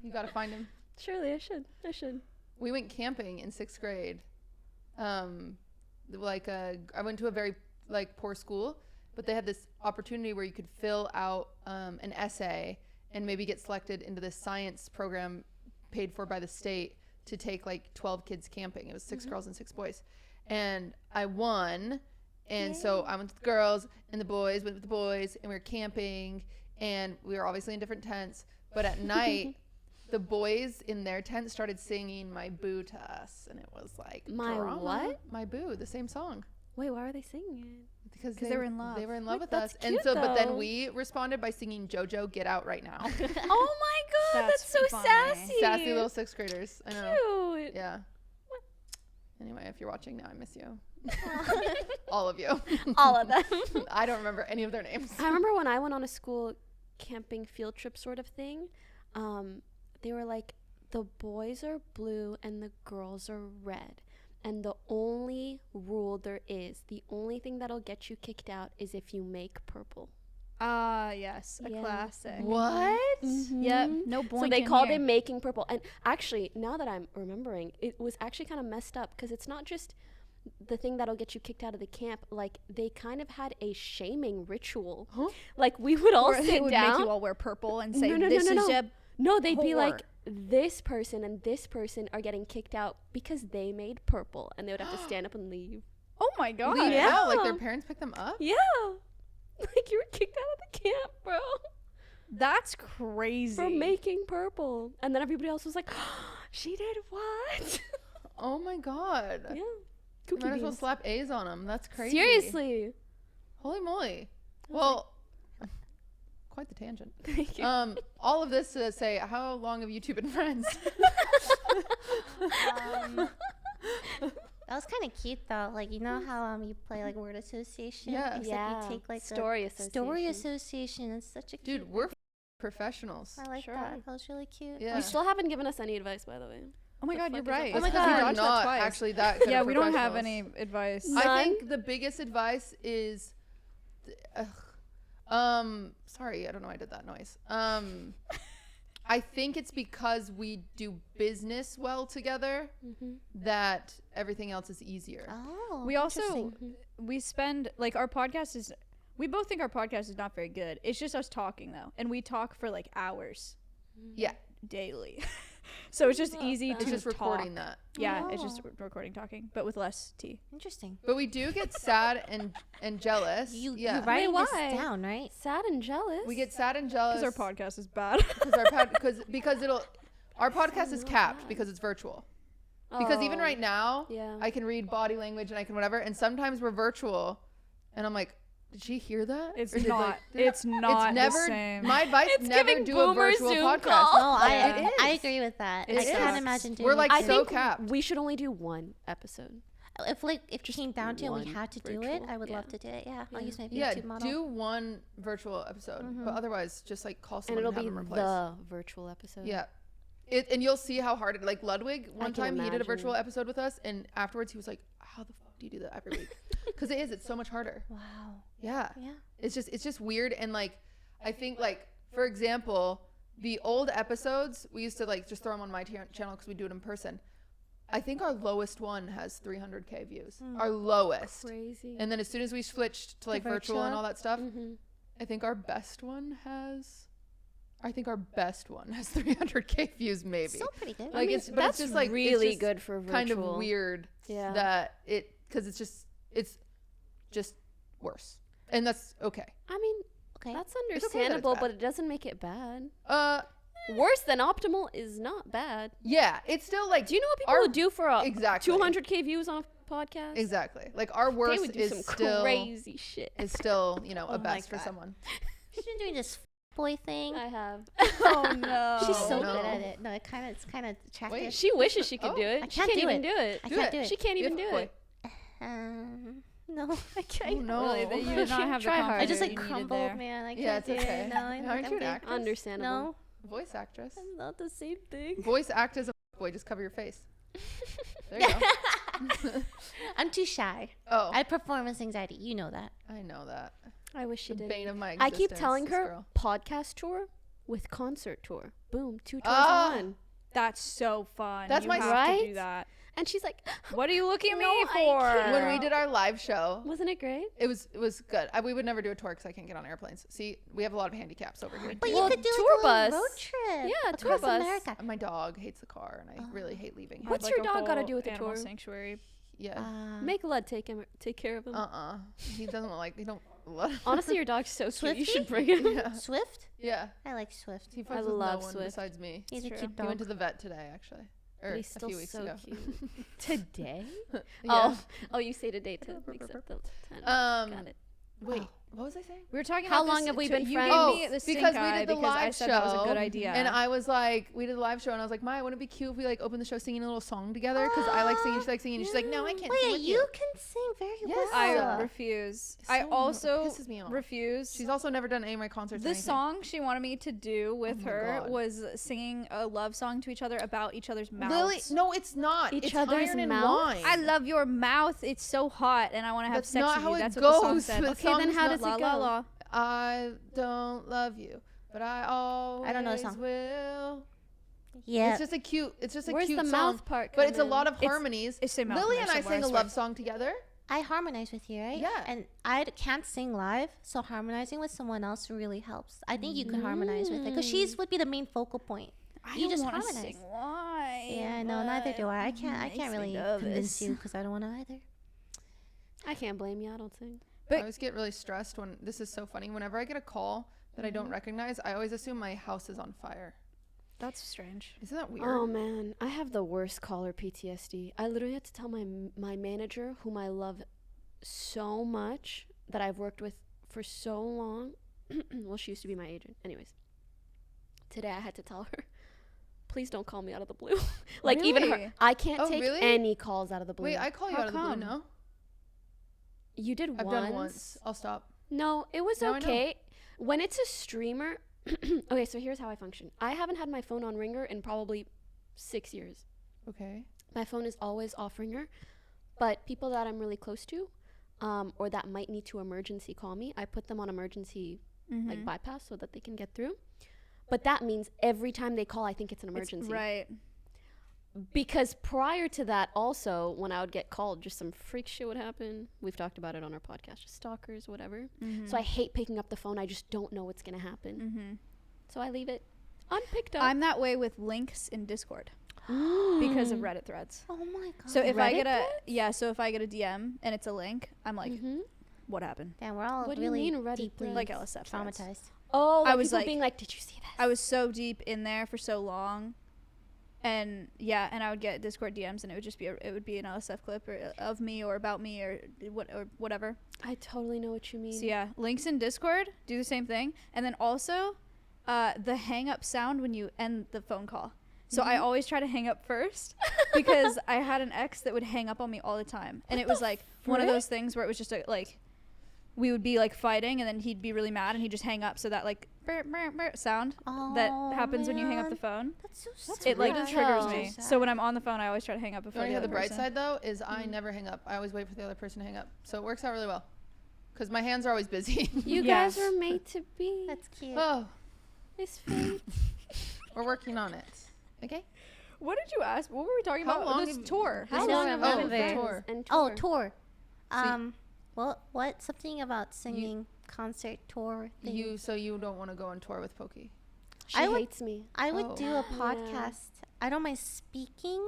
You gotta find him. Surely I should. We went camping in 6th grade. I went to a very poor school, but they had this opportunity where you could fill out an essay and maybe get selected into this science program paid for by the state to take 12 kids camping. It was 6 girls and 6 boys, and I won. And so I went with the girls, and the boys went with the boys, and we were camping, and we were obviously in different tents. But at night, the boys in their tent started singing My Boo to us, and it was like, My drama. what? My Boo, the same song. Wait, why are they singing it? Because they were in love. They were in love Wait, with that's us. And cute, so, but then though. we responded by singing JoJo, Get Out Right Now. Oh my god, that's, That's so funny. sassy. Sassy little 6th graders. I know. Cute. Yeah. Anyway, if you're watching now, I miss you. All of you. All of them. I don't remember any of their names. I remember when I went on a school camping field trip sort of thing, they were like, the boys are blue and the girls are red. And the only rule there is, the only thing that'll get you kicked out is if you make purple. Yes, a Yeah. classic. What? Yep, no boinking So they called here. it making purple. And actually, now that I'm remembering, it was actually kind of messed up because it's not just the thing that'll get you kicked out of the camp. Like, they kind of had a shaming ritual. Huh? Like, we would all Or they sit would down. make you all wear purple and say, No, "This no. is a." No, they'd be like, whore. this person and this person are getting kicked out because they made purple. And they would have to stand up and leave. Oh my god! Leave Yeah. out? Like their parents picked them up? Yeah. Like, you were kicked out of the camp, bro. That's crazy. For making purple. And then everybody else was like, she did what? Oh my god. Yeah. You Cookie might as well beans. slap A's on them. That's crazy. Seriously. Holy moly. Well, quite the tangent. Thank you. All of this to say, how long have you two been friends? That was kind of cute though. Like, you know how you play like word association? Yeah. Except Yeah. you take like Story a association. story association. It's such a cute. Dude, we're professionals. I like Sure. that. That was really cute. Yeah. You still haven't given us any advice, by the way. Oh my The god, you're fuck is up right. with It's Oh my 'cause God. we're Dodged that not twice. actually that good Yeah, of we don't have professionals. any advice. None? I think the biggest advice is, sorry, I don't know why I did that noise. I think it's because we do business well together that everything else is easier. Oh. We also interesting. we spend like our podcast is. We both think our podcast is not very good. It's just us talking though, and we talk for like hours Yeah, daily. So it's just Love easy that. to it's just talk. recording that. Yeah, it's Oh. just recording talking, but with less tea. Interesting. But we do get sad and jealous. You're yeah, writing this why? down, right? Sad and jealous. we get sad and jealous Because our podcast is bad. because our because our podcast is capped because it's virtual. Because even right now, Yeah. I can read body language and I can whatever. And sometimes we're virtual, and I'm like, did she hear that? It's Or did, not. like, It's not It's never. the same. My advice: It's never giving do a boomer virtual Zoom podcast. call. Oh, Yeah. I agree with that. It I can't is. imagine doing We're like it I too. so think capped. we should only do one episode. If it came down to it, we one had to do it. virtual. I would Yeah. love to do it. Yeah, I'll Yeah. use my Yeah, YouTube model. do one virtual episode, but otherwise, just like call And someone it'll and have be them replace. the virtual episode. Yeah. And you'll see how hard it, like Ludwig, one can time he did a virtual imagine. episode with us, and afterwards he was like, how the fuck do you do that every week? Because it's so much harder. Wow. Yeah. Yeah. It's just weird. And like, I think like, for example, the old episodes, we used to like just throw them on my channel because we do it in person. I think our lowest one has 300K views. Our lowest. Crazy. And then as soon as we switched to like virtual and virtual? all that stuff, Mm-hmm. I think our best one has 300K views maybe. Still pretty good. Like it's that's just like really it's just good for virtual. kind of weird Yeah. that because it's just worse, and that's okay. I mean, Okay. that's okay that it's understandable, bad. but it doesn't make it bad. Worse. Worse than optimal is not bad. Yeah, it's still like, Do you know what people our- would do for a exactly 200K views on a podcast? exactly like our They worst would do is some still crazy shit. a Oh best my for God. someone. She's been doing this boy thing. I have. Oh no. She's so no. good at it. No, it's kind of attractive. Wait. She wishes she could Oh, do it. I She can't can't do even it. do it. I Do can't it. do it. She can't You even have do a it. No, I can't. Oh, no. Really, that you did not have the Try hard. confidence I just that like you needed crumbled, there. man. I can't Yeah, it's do okay. it. No, Aren't you an okay. actress? Understandable. No, Voice actress. it's not the same thing. Voice act as a boy. Just cover your face. There you go. I'm too shy. Oh, I have performance anxiety. You know that. I know that. I wish she The did. bane of my I existence. keep telling this her girl. podcast tour with concert tour. Boom, 2 tours Ah. in one. That's so fun. That's you my- have to Right? do that. And she's like, What are you looking at No, me I for? can't. When we did our live show, wasn't it great? it was good. We would never do a tour because I can't get on airplanes. See, we have a lot of handicaps over here. But Well, you could do tour like a little bus. road trip. Yeah, tour across bus. America. My dog hates the car, and I really hate leaving him. What's Have, your dog gotta whole do with the animal tour? sanctuary? Yeah. Make Lud take care of him. He doesn't like. He don't. Love. Honestly, your dog's so cute. You Swifty? should bring him. Yeah. Swift. Yeah. I like Swift. He I fucks with love no one Swift. besides me. He's a true. cute He went dog. to the vet today, actually, or But a he's still few weeks so ago. cute. Today? Yeah. Oh, you say today to mix up the 10. Um, Got it. Wait, what was I saying? We were talking How about long this have we to- been you friends? gave me the stink because we eye did the because I live said show, that was a good idea. and I was like, we did the live show, and I was like, Maya, wouldn't it be cute if we like opened the show singing a little song together? Because I like singing, she likes singing, and she's like, no, I can't sing Wait, with you can sing very Yes. well. I refuse. It's I so also pisses me off. refuse. She's also never done any of my concerts. or The anything. song she wanted me to do with Oh my her God. was singing a love song to each other about each other's mouths. Lily, no, it's not. Each it's other's Iron and mouths? Wine. I love your mouth. It's so hot, and I want to have That's sex not with how you. it That's what the song goes. said. The Okay, then song's how not- does La it la go? la. I don't love you, but I always don't know the song. will. Yeah. It's just a cute. It's just a Where's cute the song, mouth part but it's a come lot in? of harmonies. It's the mouth Lily in and there I somewhere, sang a I swear. love song together. I harmonize with you, right? Yeah. And can't sing live, so harmonizing with someone else really helps. I think you can harmonize with it because she's would be the main focal point. I You don't just wanna harmonize. sing live. Yeah, no, neither do I. I can't makes me really nervous. convince you because I don't want to either. I can't blame you. I don't sing. But- I always get really stressed when this is so funny. Whenever I get a call that I don't recognize, I always assume my house is on fire. That's strange. Isn't that weird? Oh man, I have the worst caller PTSD. I literally had to tell my manager, whom I love so much, that I've worked with for so long. Well, she used to be my agent. Anyways, today I had to tell her, please don't call me out of the blue. Like even Really? her, I can't Oh, take really? any calls out of the blue. Wait, I call you How out of the blue. come? No, You did I've once. done once. I'll stop. No, it was No, I know. okay. When it's a streamer, okay, so here's how I function. I haven't had my phone on ringer in probably 6 years. Okay. My phone is always off ringer, but people that I'm really close to, or that might need to emergency call me, I put them on emergency like bypass so that they can get through. But that means every time they call, I think it's an emergency. Right. Because prior to that, also, when I would get called, just some freak shit would happen. We've talked about it on our podcast, just stalkers, whatever. So I hate picking up the phone. I just don't know what's going to happen. So I leave it unpicked up. I'm that way with links in Discord because of Reddit threads. Oh my god. So if I Reddit get so if I get a DM and it's a link, I'm like, what happened? damn, we're all What do you really mean Reddit deeply threads? Like LSF threads. traumatized. Oh, I like was people like- being like, did you see this? I was so deep in there for so long And yeah, and I would get Discord DMs, and it would just be it would be an LSF clip or of me or about me or whatever. I totally know what you mean. So yeah, links in Discord do the same thing, and then also the hang up sound when you end the phone call. So I always try to hang up first because I had an ex that would hang up on me all the time, and it was like one of those things where it was just like we would be like fighting, and then he'd be really mad, and he'd just hang up. So that like burr, burr, burr sound that happens when you hang up the phone, That's so sad. it like triggers So me. sad. So when I'm on the phone, I always try to hang up You before want to the hear other the bright person. side though? Is I never hang up. I always wait for the other person to hang up. So it works out really well. Because my hands are always busy. You Yeah. guys were made to be. That's cute. Oh, It's fate. we're working on it. Okay. What did you ask? What were we talking How about? long This have- tour. I How don't long have you been remember. friends Tour. and Oh, tour? tour. So What? Something about singing, concert, tour thing. So you don't want to go on tour with Poki? She I would- hates me. I would Oh. do a Yeah. podcast. I don't mind speaking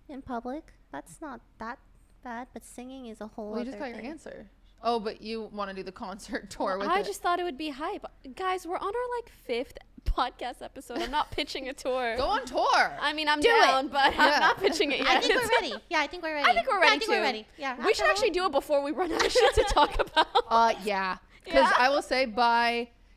in public. That's not that bad, but singing is a whole Well, you other just got your thing. answer. Oh, but you want to do the concert tour with I it. just thought it would be hype. Guys, we're on our like 5th podcast episode. I'm not pitching a tour. Go on tour. I mean, I'm Do it. down, but Yeah. I'm not pitching it yet. I think we're ready. Yeah, I think we're ready. I think we're Yeah, ready I think too. we're ready. Yeah. We should after actually do it before we run out of shit to talk about. Yeah. Because Yeah. I will say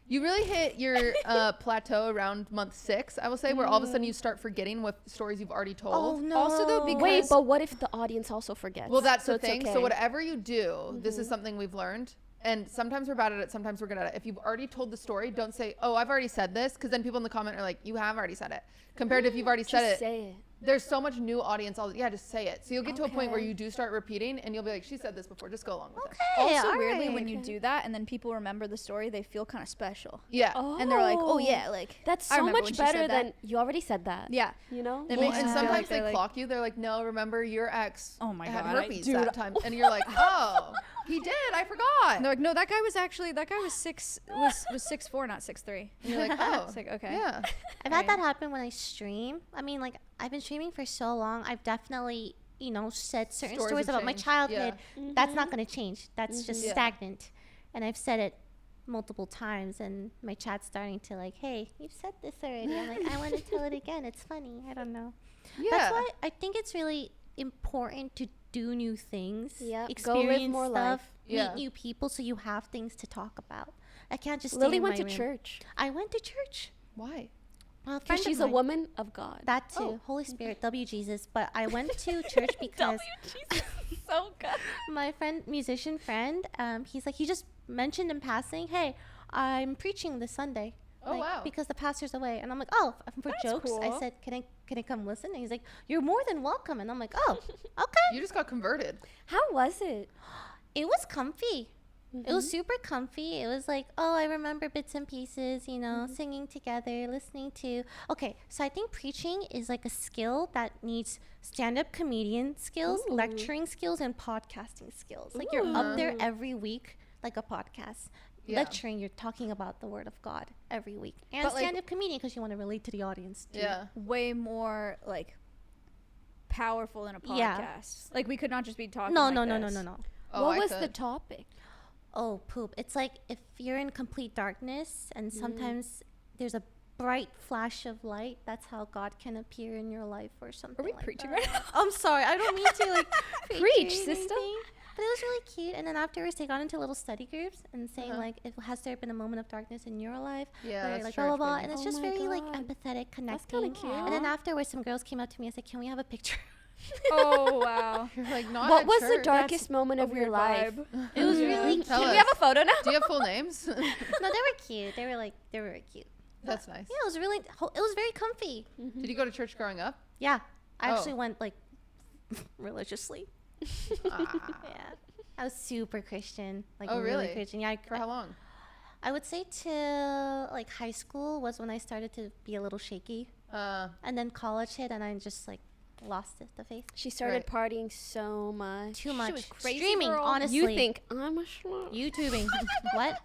you really hit your plateau around month 6. I will say where all of a sudden you start forgetting what stories you've already told. Oh no. Also, though, because- Wait, but what if the audience also forgets? Well, that's So the it's thing. okay. So whatever you do, this is something we've learned. And sometimes we're bad at it, sometimes we're good at it. If you've already told the story, don't say, "Oh, I've already said this," because then people in the comment are like, "You have already said it." Compared to if you've already said Just it, say it. there's so much new audience. Just say it. So you'll get to a point where Okay. you do start repeating, and you'll be like, "She said this before." Just go along with it. Okay, Also, all weirdly, right. when you do that and then people remember the story, they feel kind of special. Yeah. And they're like, oh, yeah, like, That's I so remember much when she better said that. than you already said that. Yeah. You know? It Well, makes and them feel sometimes like they're they like- clock you. They're like, "No, remember your ex Oh my had God, herpes dude, that time," and you're like, "Oh, he did. I forgot." And they're like, no, that guy was 6'4", not 6'3". And you're like, "Oh, It's like, okay. yeah." I've had that happen when I stream. I mean, like, I've been streaming for so long. I've definitely, said certain Stories stories have about my changed. childhood. That's Mm-hmm. not going to change. That's just Yeah. stagnant. And I've said it multiple times, and my chat's starting to like, hey, you've said this already. I'm like, I want to tell it again. It's funny. I don't know. Yeah. That's why I think it's really important to do new things, Yep. Go experience live more stuff, life. Yeah. meet new people, so you have things to talk about. I can't just. Lily stay in went my to room. church I went to church. Why? Well, because she's a woman of God. That too, Oh. Holy Spirit, W Jesus. But I went to church because so good. my musician friend, he's like, he just mentioned in passing, hey, I'm preaching this Sunday. Oh, like, wow. Because the pastor's away, and I'm like, oh, for That's jokes, I cool. said, can I come listen? And he's like, you're more than welcome. And I'm like, oh, okay. You just got converted. How was it? It was comfy. It Mm-hmm. was super comfy. It was like, oh, I remember bits and pieces, Mm-hmm. singing together, listening to. Okay, so I think preaching is like a skill that needs stand-up comedian skills, Ooh. lecturing skills, and podcasting skills. Like you're up there every week, like a podcast. Yeah. Lecturing, you're talking about the word of God every week. And But, like- stand-up comedian because you want to relate to the audience too. Yeah. Way more, like, powerful than a podcast. Yeah. Like, we could not just be talking No, like no, no, no, this. no, no. Oh, what I was the could. topic? Oh, poop. It's like if you're in complete darkness and sometimes there's a bright flash of light, that's how God can appear in your life or something. Are we like preaching that. right now? I'm sorry. I don't mean to like Preach, or sister. anything, But it was really cute. And then afterwards, they got into little study groups and saying Uh-huh. like, has there been a moment of darkness in your life? Yeah, Where that's like church, blah blah blah. baby. And it's Oh just my very like God. empathetic, That's connecting. kinda cute. And then afterwards, some girls came up to me and said, "Can we have a picture?" Oh, wow. You're like, not What at was the church. darkest moment a of your weird life? vibe. It was really cute. Tell Do us. we have a photo now? Do you have full names? No, they were cute. They were very cute. That's nice. Yeah, it was really. It was very comfy. Did you go to church growing up? Yeah, I Oh. actually went like religiously. Ah. Yeah, I was super Christian. Like Oh, really? Christian. Yeah, For how long? I would say till like high school was when I started to be a little shaky, and then college hit, and I just like lost the faith. She started partying so much. Too much. was crazy Streaming, girl. honestly. You think I'm a schmuck? YouTubing? What?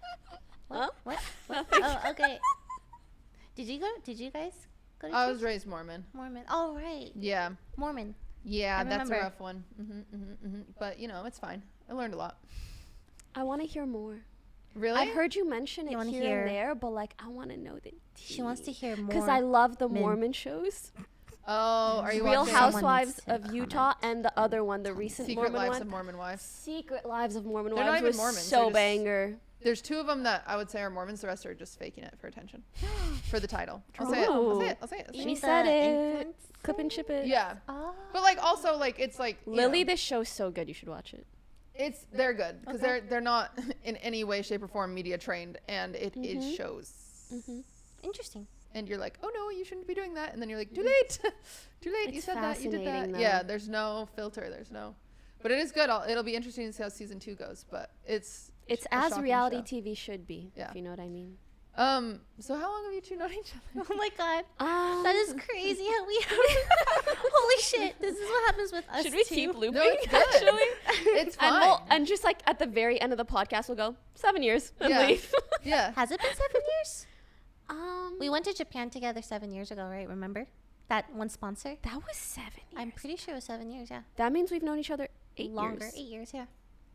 Huh? What? Oh, okay. Did you guys go to I church? was raised Mormon. Mormon. Oh, right. Yeah. Mormon. Yeah, I that's a remember. rough one. But, it's fine. I learned a lot. I want to hear more. Really? I've heard you mention You it wanna here and there, but like I want to know the She wants to hear more. because I love the men. Mormon shows. Oh, are you Real watching Housewives Someone needs of to Utah and the other one, the recent Secret Mormon Lives one. of Mormon Wives? Secret Lives of Mormon They're not Wives even was Mormons, so they're just- banger. There's 2 of them that I would say are Mormons. The rest are just faking it for attention, for the title. I'll say it. I'll say it. I'll say it. I'll say You it. She mean said the it. influencer? Clip and ship it. Yeah, Oh. but like also like it's like you Lily, know, this show's so good. You should watch it. they're good because Okay. they're not in any way, shape, or form media trained, and it shows. Interesting. And you're like, oh no, you shouldn't be doing that, and then you're like, too late, too late. You It's said that, you did that. fascinating, though. Yeah, there's no filter. There's no, but it is good. It'll be interesting to see how season 2 goes. But it's It's a as shocking reality show. TV should be, Yeah. if you know what I mean. So how long have you 2 known each other? Oh my god. That is crazy how we holy shit. This is what happens with us. Should we too. keep looping? No, it's good. Actually, It's fine. and just like at the very end of the podcast, we'll go 7 years and Yeah. leave. Yeah. Has it been 7 years? Um, We went to Japan together 7 years ago, right? Remember? That one sponsor? that was 7 years. I'm pretty sure it was 7 years, yeah. That means we've known each other 8 Longer. years. 8 years, yeah.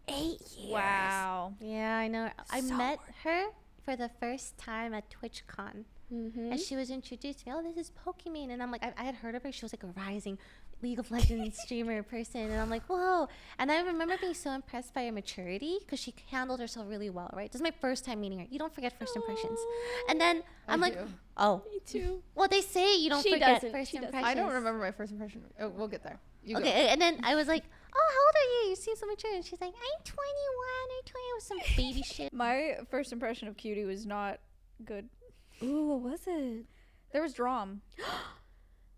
8 years. Wow. Yeah, I know. I So met her for the first time at TwitchCon. Mm-hmm. And she was introduced to me. Oh, this is Pokimane. And I'm like, I had heard of her. She was like a rising League of Legends streamer person. And I'm like, whoa. And I remember being so impressed by her maturity because she handled herself really well, right? This is my first time meeting her. You don't forget first impressions. And then I'm I like, do. oh, Me too. well, they say you don't She forget doesn't. first She doesn't. impressions. I don't remember my first impression. Oh, we'll get there. You Okay, go. and then I was like, oh, how old are you? You seem so mature. And she's like, I'm 21. I'm 20. With some baby shit. My first impression of Cutie was not good. Ooh, what was it? There was drum.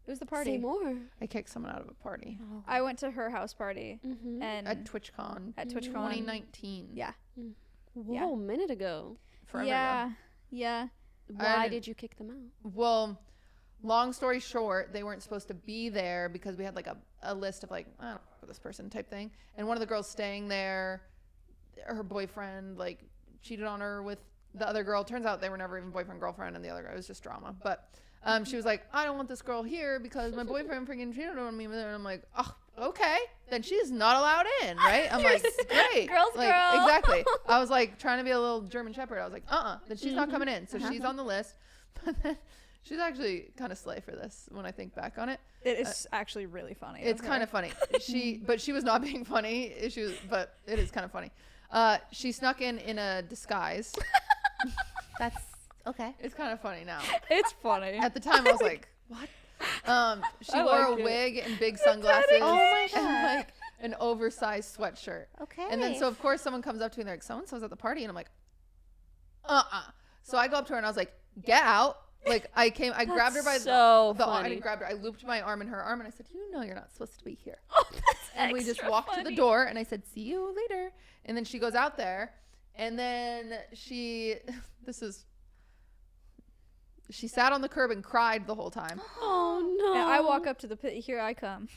It was the party. Say more. I kicked someone out of a party I went to her house party Mm-hmm. and at TwitchCon at TwitchCon. 2019. Yeah. Whoa, Yeah. a minute ago. Forever yeah. ago. Yeah. Why didn't- did you kick them out? Well, long story short, they weren't supposed to be there because we had like a list of like, I don't know, this person type thing. And one of the girls staying there, her boyfriend like cheated on her with the other girl. Turns out they were never even boyfriend, girlfriend, and the other guy was just drama. But she was like, I don't want this girl here because my boyfriend freaking cheated on me. And I'm like, oh, okay. Then she's not allowed in, right? I'm like, great. Girls, like, girl. Exactly. I was like trying to be a little German Shepherd. I was like, then she's not coming in. So Uh-huh. she's on the list. But then she's actually kind of slay for this when I think back on it. It is actually really funny. It's kind of funny. But she was not being funny. But it is kind of funny. She snuck in a disguise. That's okay. It's kind of funny now. It's funny. At the time, I was like, what? She I wore like a it. wig and big sunglasses. Oh my and God. like an oversized sweatshirt. Okay. And then, so of course, someone comes up to me and they're like, so-and-so's at the party. And I'm like, So I go up to her and I was like, get out. Like I grabbed her by so the arm. I funny. didn't grab her. I looped my arm in her arm and I said, you know, you're not supposed to be here. Oh, that's And we just walked to the door and I said, see you later. And then she goes out there and then she sat on the curb and cried the whole time. Oh no. And I walk up to the pit. Here I come.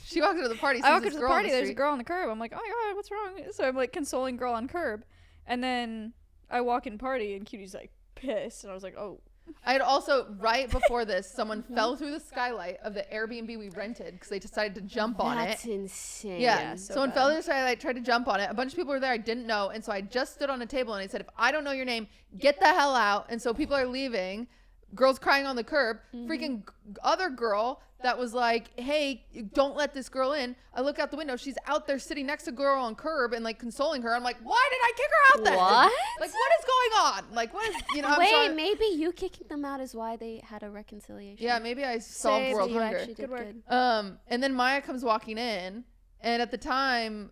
She walked into the party. I walk sees up this to the girl on party. There's a street. girl on the curb. I'm like, oh my god, what's wrong? So I'm like consoling girl on curb, and then I walk in party and Cutie's like pissed, and I was like, oh. I had also, right before this, someone fell through the skylight of the Airbnb we rented because they decided to jump on it. That's insane. Yeah, so someone bad. fell through the skylight, tried to jump on it. A bunch of people were there I didn't know, and so I just stood on a table and I said, if I don't know your name, get the hell out. And so people are leaving. Girls crying on the curb. Freaking other girl that was like, hey, don't let this girl in. I look out the window. She's out there sitting next to a girl on curb and like consoling her. I'm like, why did I kick her out then? What? Like, what is going on? Like, what is, I'm Wait, sorry. maybe you kicking them out is why they had a reconciliation. Yeah, maybe I solved Saved world you hunger. actually did Good work. good. And then Maya comes walking in, and at the time,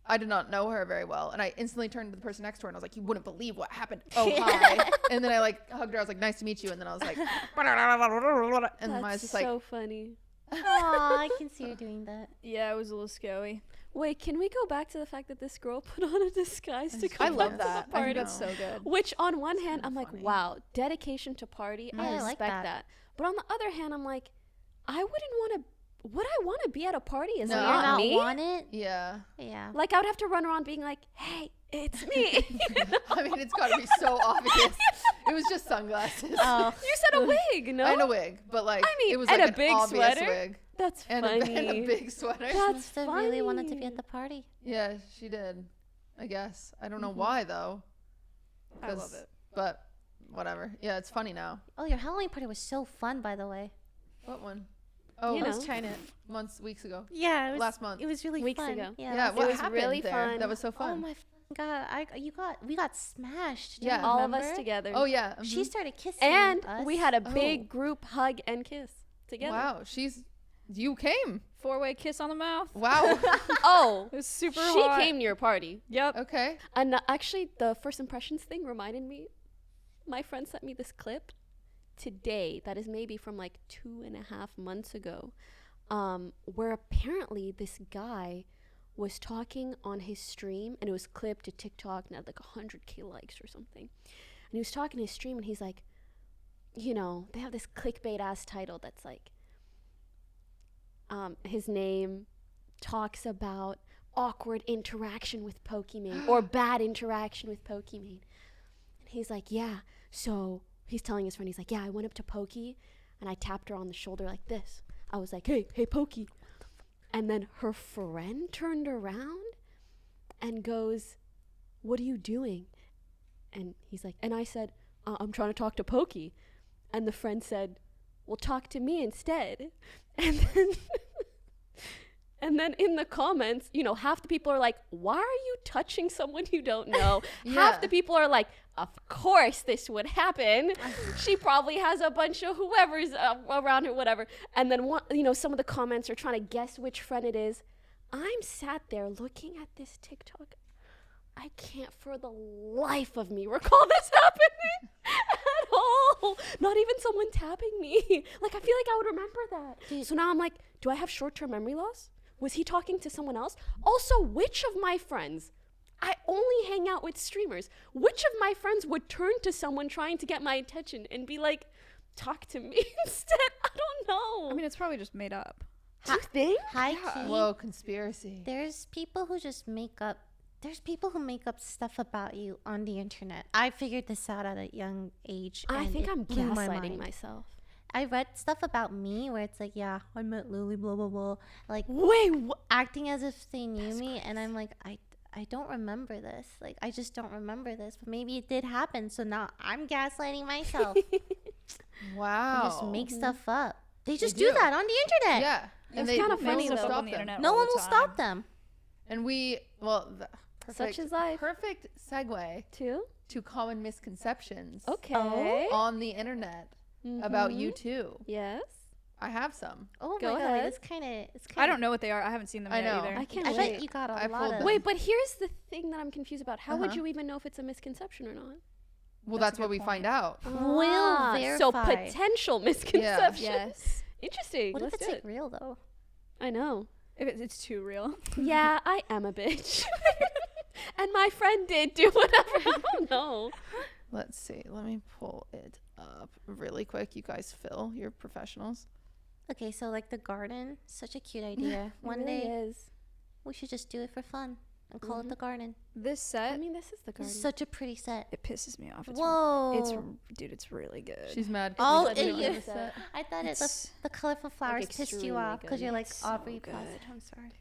I did not know her very well, and I instantly turned to the person next to her, and I was like, "You wouldn't believe what happened." Oh, hi! And then I like hugged her. I was like, "Nice to meet you." And then I was like, and That's Maya's just so like, funny. Aw, I can see her doing that. Yeah, it was a little scary. Wait, can we go back to the fact that this girl put on a disguise to I come love to that. the I party? know. That's so good. Which on one hand, So I'm like, funny. wow, dedication to party. Yeah, I I respect like that. that. But on the other hand, I'm like, I wouldn't want to. Would I want to be at a party? Is No. it You're You're not not me? want it? "Yeah." Yeah. Like I would have to run around being like, hey, it's me. I mean, it's got to be so obvious. It was just sunglasses Oh. You said a wig, no? and a wig, but like, I mean, it was and like a an big obvious sweater? wig That's and funny. and a big sweater. That's Must have really wanted to be funny. at the party. Yeah, she did. I guess I don't know why though. I love 'cause- it. But whatever. Yeah, it's funny now. Oh, your Halloween party was so fun, by the way. What one? Oh, You I know. was trying it weeks ago. Yeah, it was, Last month. It was really Weeks fun. ago. Yeah, last what was happened really there? fun. That was so Oh fun. my god! We got smashed. Do Yeah. you All of remember? us together. Oh yeah. She mhm. started kissing And us. we had a Oh. big group hug and kiss together. Wow, you came. 4-way kiss on the mouth. Wow. Oh, It was super she hot. came to your party. Yep. Okay. And actually, the first impressions thing reminded me. My friend sent me this clip today that is maybe from like 2.5 months ago, where apparently this guy was talking on his stream, and it was clipped to TikTok and had like 100K likes or something. And he was talking to his stream, and he's like, you know, they have this clickbait ass title that's like, his name talks about awkward interaction with Pokimane or bad interaction with Pokimane. And he's like, yeah. So he's telling his friend, he's like, yeah, I went up to Poki and I tapped her on the shoulder like this. I was like, hey, Poki. And then her friend turned around and goes, what are you doing? And he's like, and I said, I'm trying to talk to Poki. And the friend said, well, talk to me instead. And then in the comments, you know, half the people are like, why are you touching someone you don't know? Half the people are like, of course this would happen. She probably has a bunch of whoever's around her, whatever. And then, you know, some of the comments are trying to guess which friend it is. I'm sat there looking at this TikTok. I can't for the life of me recall this happening at all. Not even someone tapping me. Like, I feel like I would remember that. Dude. So now I'm like, do I have short-term memory loss? Was he talking to someone else? Also, which of my friends, I only hang out with streamers, which of my friends would turn to someone trying to get my attention and be like, talk to me instead? I don't know. I mean, it's probably just made up. do you think? High Yeah. key. Whoa, conspiracy. There's people who just make up. There's people who make up stuff about you on the internet. I figured this out at a young age. I and think it I'm blew my gaslighting mind. myself. I read stuff about me where it's like, yeah, I met Lily, blah blah blah, like Wait, what? acting as if they knew me, and I'm like, I don't remember this. Like, I just don't remember this, but maybe it did happen. So now I'm gaslighting myself. Wow. They just make stuff up. They just do. do that on the internet. Yeah. It's they kinda no funny one will though, stop on the them. internet. No all one the will stop time. them. And perfect, Such is life. perfect segue Too? to common misconceptions Okay. on the internet about you too. Yes. I have some. Oh Go my god, ahead. it's kind of. I don't know what they are. I haven't seen them I yet know. either. I can't I wait. bet you got a I lot pulled of. them. Wait, but here's the thing that I'm confused about. How would Uh-huh. you even know if it's a misconception or not? Well, That's that's a what good we point. find out. Will So verify. potential misconception. Yes. Interesting. What if Let's it's do like it. real though? I know. If it's too real. Yeah, I am a bitch. And my friend did do whatever. I don't know. Let's see. Let me pull it up really quick. You guys fill. You're professionals. Okay, so like the garden, such a cute idea. One It really day is. we should just do it for fun and call it Mhm. the garden. This set, I mean, this is the This garden. is such a pretty set. it pisses me off. It's Whoa! dude, it's really good. She's mad. Oh, such a it good is. set. I thought It's the colorful flowers pissed you extremely off because good. you're like It's so Aubrey good. Plaza. I'm sorry.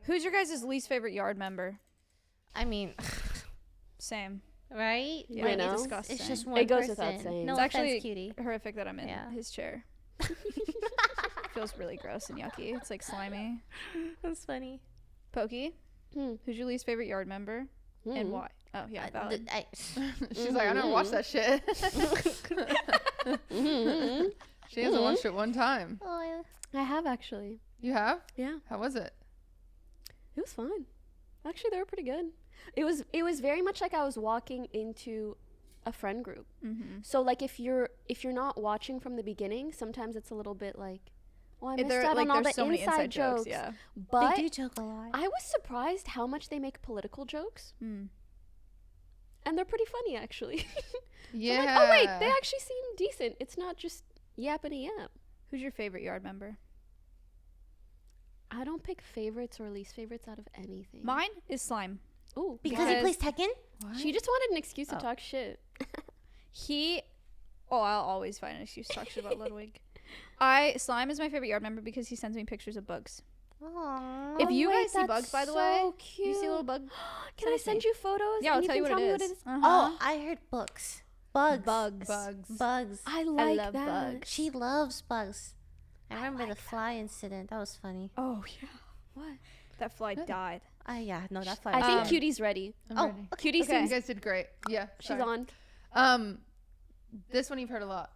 Who's your guys' least favorite yard member? I mean, Same. right? You Like, know? disgusting. It's just one It goes person. without saying. No It's actually- offense, cutie. Horrific that I'm in Yeah. his chair. Feels really gross and yucky. It's like slimy. That's funny. Pokey, Hmm. who's your least favorite yard member and Hmm. why? Oh yeah, valid. She's like, I never watched that shit. Mhm. She hasn't watched it one time. Oh, I have actually. You have? Yeah. How was it? It was fun. Actually, they were pretty good. It was very much like I was walking into a friend group. Mm-hmm. So like if you're not watching from the beginning, sometimes it's a little bit like, oh, I missed There, out like, on all there's the so many inside jokes. Yeah. But they do joke a lot. I was surprised how much they make political jokes, Mm. and they're pretty funny actually. So Yeah. I'm like, oh wait, they actually seem decent. It's not just yappity yap. Who's your favorite yard member? I don't pick favorites or least favorites out of anything. Mine is Slime. Ooh, because he because- plays Tekken. What? she just wanted an excuse to Oh. talk shit. I'll always find an excuse to talk shit about Ludwig. Slime is my favorite yard member because he sends me pictures of bugs. Aww. If you wait, guys see that's bugs, by the so way, cute. you see a little bug. Can I send you photos? Yeah, I'll and tell you can what me it is. Oh, Uh-huh. I heard books. Bugs. Bugs. Bugs. Bugs. I like love that. bugs. She loves bugs. I remember the fly incident. That was funny. Oh yeah, What? that fly died. Yeah, no, that fly. I was think dead. Cutie's ready. I'm ready. Cutie Okay. You seems guys did great. Yeah. she's sorry. on. This one you've heard a lot.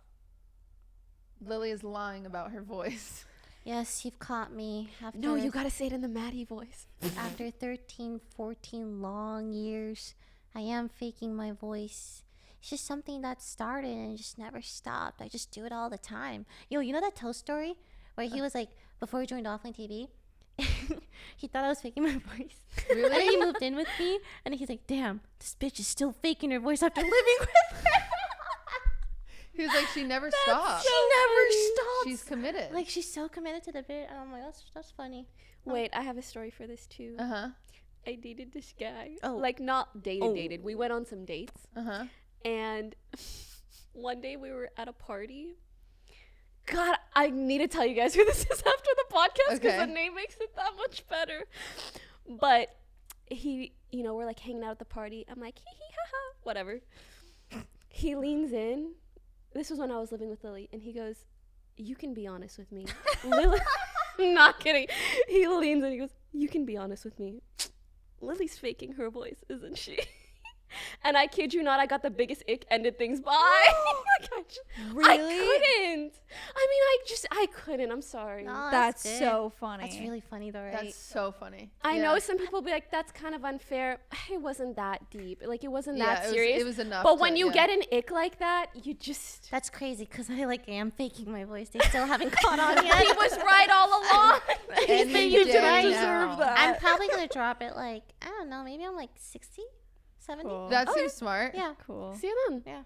Lily is lying about her voice. Yes, you've caught me. After, No, you gotta say it in the Maddie voice. after 13, 14 long years, I am faking my voice. It's just something that started and just never stopped. I just do it all the time. Yo, you know that Toast story where he was like, before he joined Offline TV, he thought I was faking my voice. And then Really? he moved in with me, and he's like, damn, this bitch is still faking her voice after living with her. He was like, she never stopped. She never stops. She's committed. Like, she's so committed to the bit. And I'm like, that's funny. Wait, I have a story for this too. Uh-huh. I dated this guy. Oh. Like not dated. We went on some dates. Uh-huh. And one day we were at a party. God, I need to tell you guys who this is after the podcast because Okay. the name makes it that much better. But he, we're like hanging out at the party. I'm like, hee hee ha ha, whatever. He leans in. This was when I was living with Lily. And he goes, you can be honest with me. Lily, I'm not kidding. He leans in. He goes, you can be honest with me. Lily's faking her voice, isn't she? And I kid you not, I got the biggest ick, ended things by. Like, I couldn't. I couldn't. I'm sorry. No, That's good. so funny. That's really funny, though, right? That's so funny. I Yeah. know some people be like, that's kind of unfair. It wasn't that deep. Like, it wasn't Yeah, that serious. It was enough. But when you yeah. get an ick like that, you just... That's crazy because I am faking my voice. They still haven't caught on yet. He was right all along. Any Saying you day didn't now. deserve that. I'm probably going to drop it I don't know, maybe I'm 60, 70. Cool. That Okay. seems smart. Yeah. Cool. See you then. Yeah.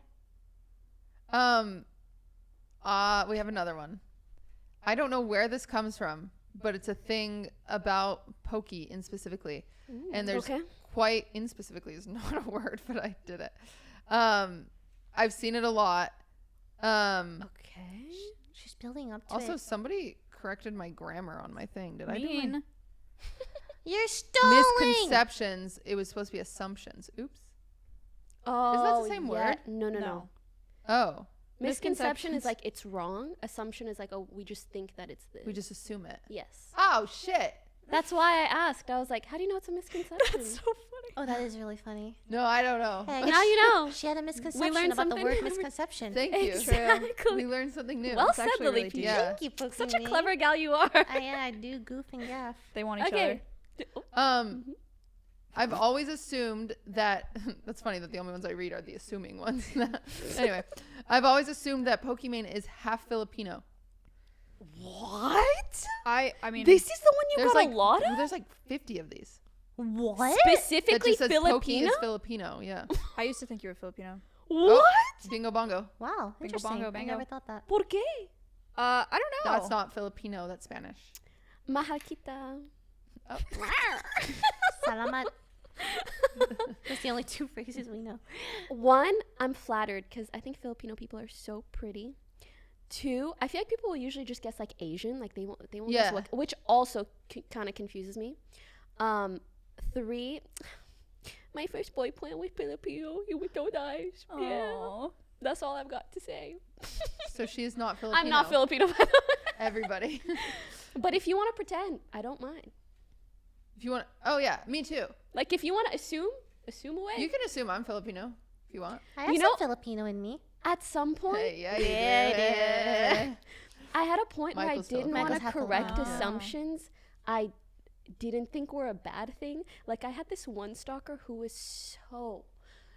We have another one. I don't know where this comes from, but it's a thing about Poki in specifically. And there's Okay. quite in specifically is not a word, but I did it. I've seen it a lot. Okay. She's building up to Also, it. somebody corrected my grammar on my thing. Did I do my Mean. You're stalling. misconceptions? It was supposed to be assumptions. Oops. Oh, the same yeah. word? No. Oh, Misconception is Misconceptions. like it's wrong. Assumption is like, oh, we just think that it's this. we just assume it. Yes. Oh shit. That's why I asked. I was like, how do you know it's a misconception? That's so funny. Oh, that is really funny. No, I don't know. Hey, Now you know. She had a misconception learned about the something word every- misconception. Thank you. Exactly. We learned something new. Well It's said, actually Lily. really deep. Yeah. Thank you, Pokimane. Such a clever gal you are. I do goof and gaff. They want each Okay. I've always assumed that that's funny that the only ones I read are the assuming ones. Anyway, I've always assumed that Pokimane is half Filipino. What? I mean, This is the one you There's got like a lot of? there's like 50 of these. What? That Specifically just says Poki Filipino? is Filipino. Yeah. I used to think you were Filipino. What? Bingo bongo. Wow, Bingo, interesting. bongo, I bango. never thought that. ¿Por qué? I don't know. That's not Filipino. That's Spanish. Mahal kita. Oh. Salamat. That's the only two phrases we know. One, I'm flattered because I think Filipino people are so pretty. Two, I feel like people will usually just guess like Asian, like they won't Yeah. guess what, which also kind of confuses me. Three, my first boyfriend was Filipino. He was so nice. Yeah, Aw. that's all I've got to say. So she is not Filipino. I'm not Filipino, by the way. Everybody. But if you want to pretend, I don't mind. If you want, oh yeah, me too. Like if you want to assume away. You can assume I'm Filipino if you want. I have You some know- Filipino in me. At some point, Hey, yeah, Yeah, you do. I had a point where I Michael's didn't Filipino. want to Michael's half correct Filipino. assumptions I didn't think were a bad thing. Like I had this one stalker who was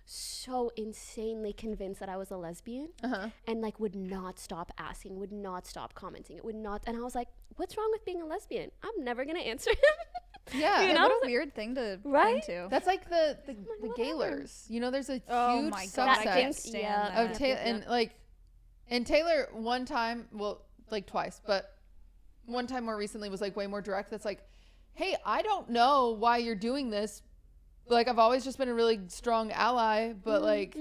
so insanely convinced that I was a lesbian Uh-huh. and like would not stop asking, would not stop commenting. It would not, and I was like, what's wrong with being a lesbian? I'm never going to answer him. Yeah. You Yeah, know? what a weird thing to Right? cling to. That's like the whatever. Gaylors. You know, there's a Oh huge my God, I subset can't stand yeah, that. of Taylor, and like, and Taylor one time, well, like twice, but one time more recently was like way more direct. That's like, hey, I don't know why you're doing this. Like, I've always just been a really strong ally, but like,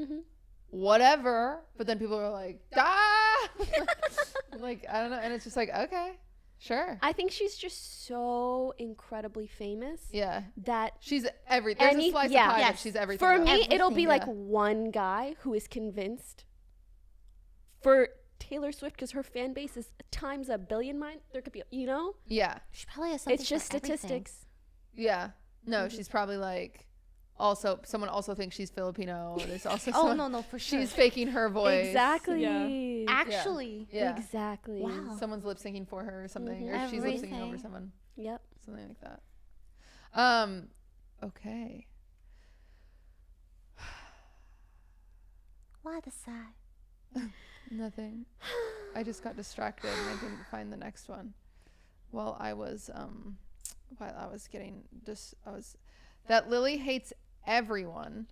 whatever. But then people are like, ah, like I don't know, and it's just like, okay, sure, I think she's just so incredibly famous yeah. that She's everything. There's a slice yeah, of pie that yes. she's everything. for about. me, it'll be Everything, like yeah. one guy who is convinced for Taylor Swift because her fan base is times a billion mine. There could be, you know? Yeah. She probably has something. It's just for everything. statistics. Yeah. No, she's probably like, also, someone also thinks she's Filipino. There's also Oh someone, no, for sure. she's faking her voice. Exactly. Yeah. Actually. Yeah. Exactly. Wow. Someone's lip syncing for her or something, Mhm. or she's lip syncing over Everything. someone, Yep. something like that. Okay. What a sigh. Nothing. I just got distracted and I didn't find the next one. While I was getting that Lily hates everyone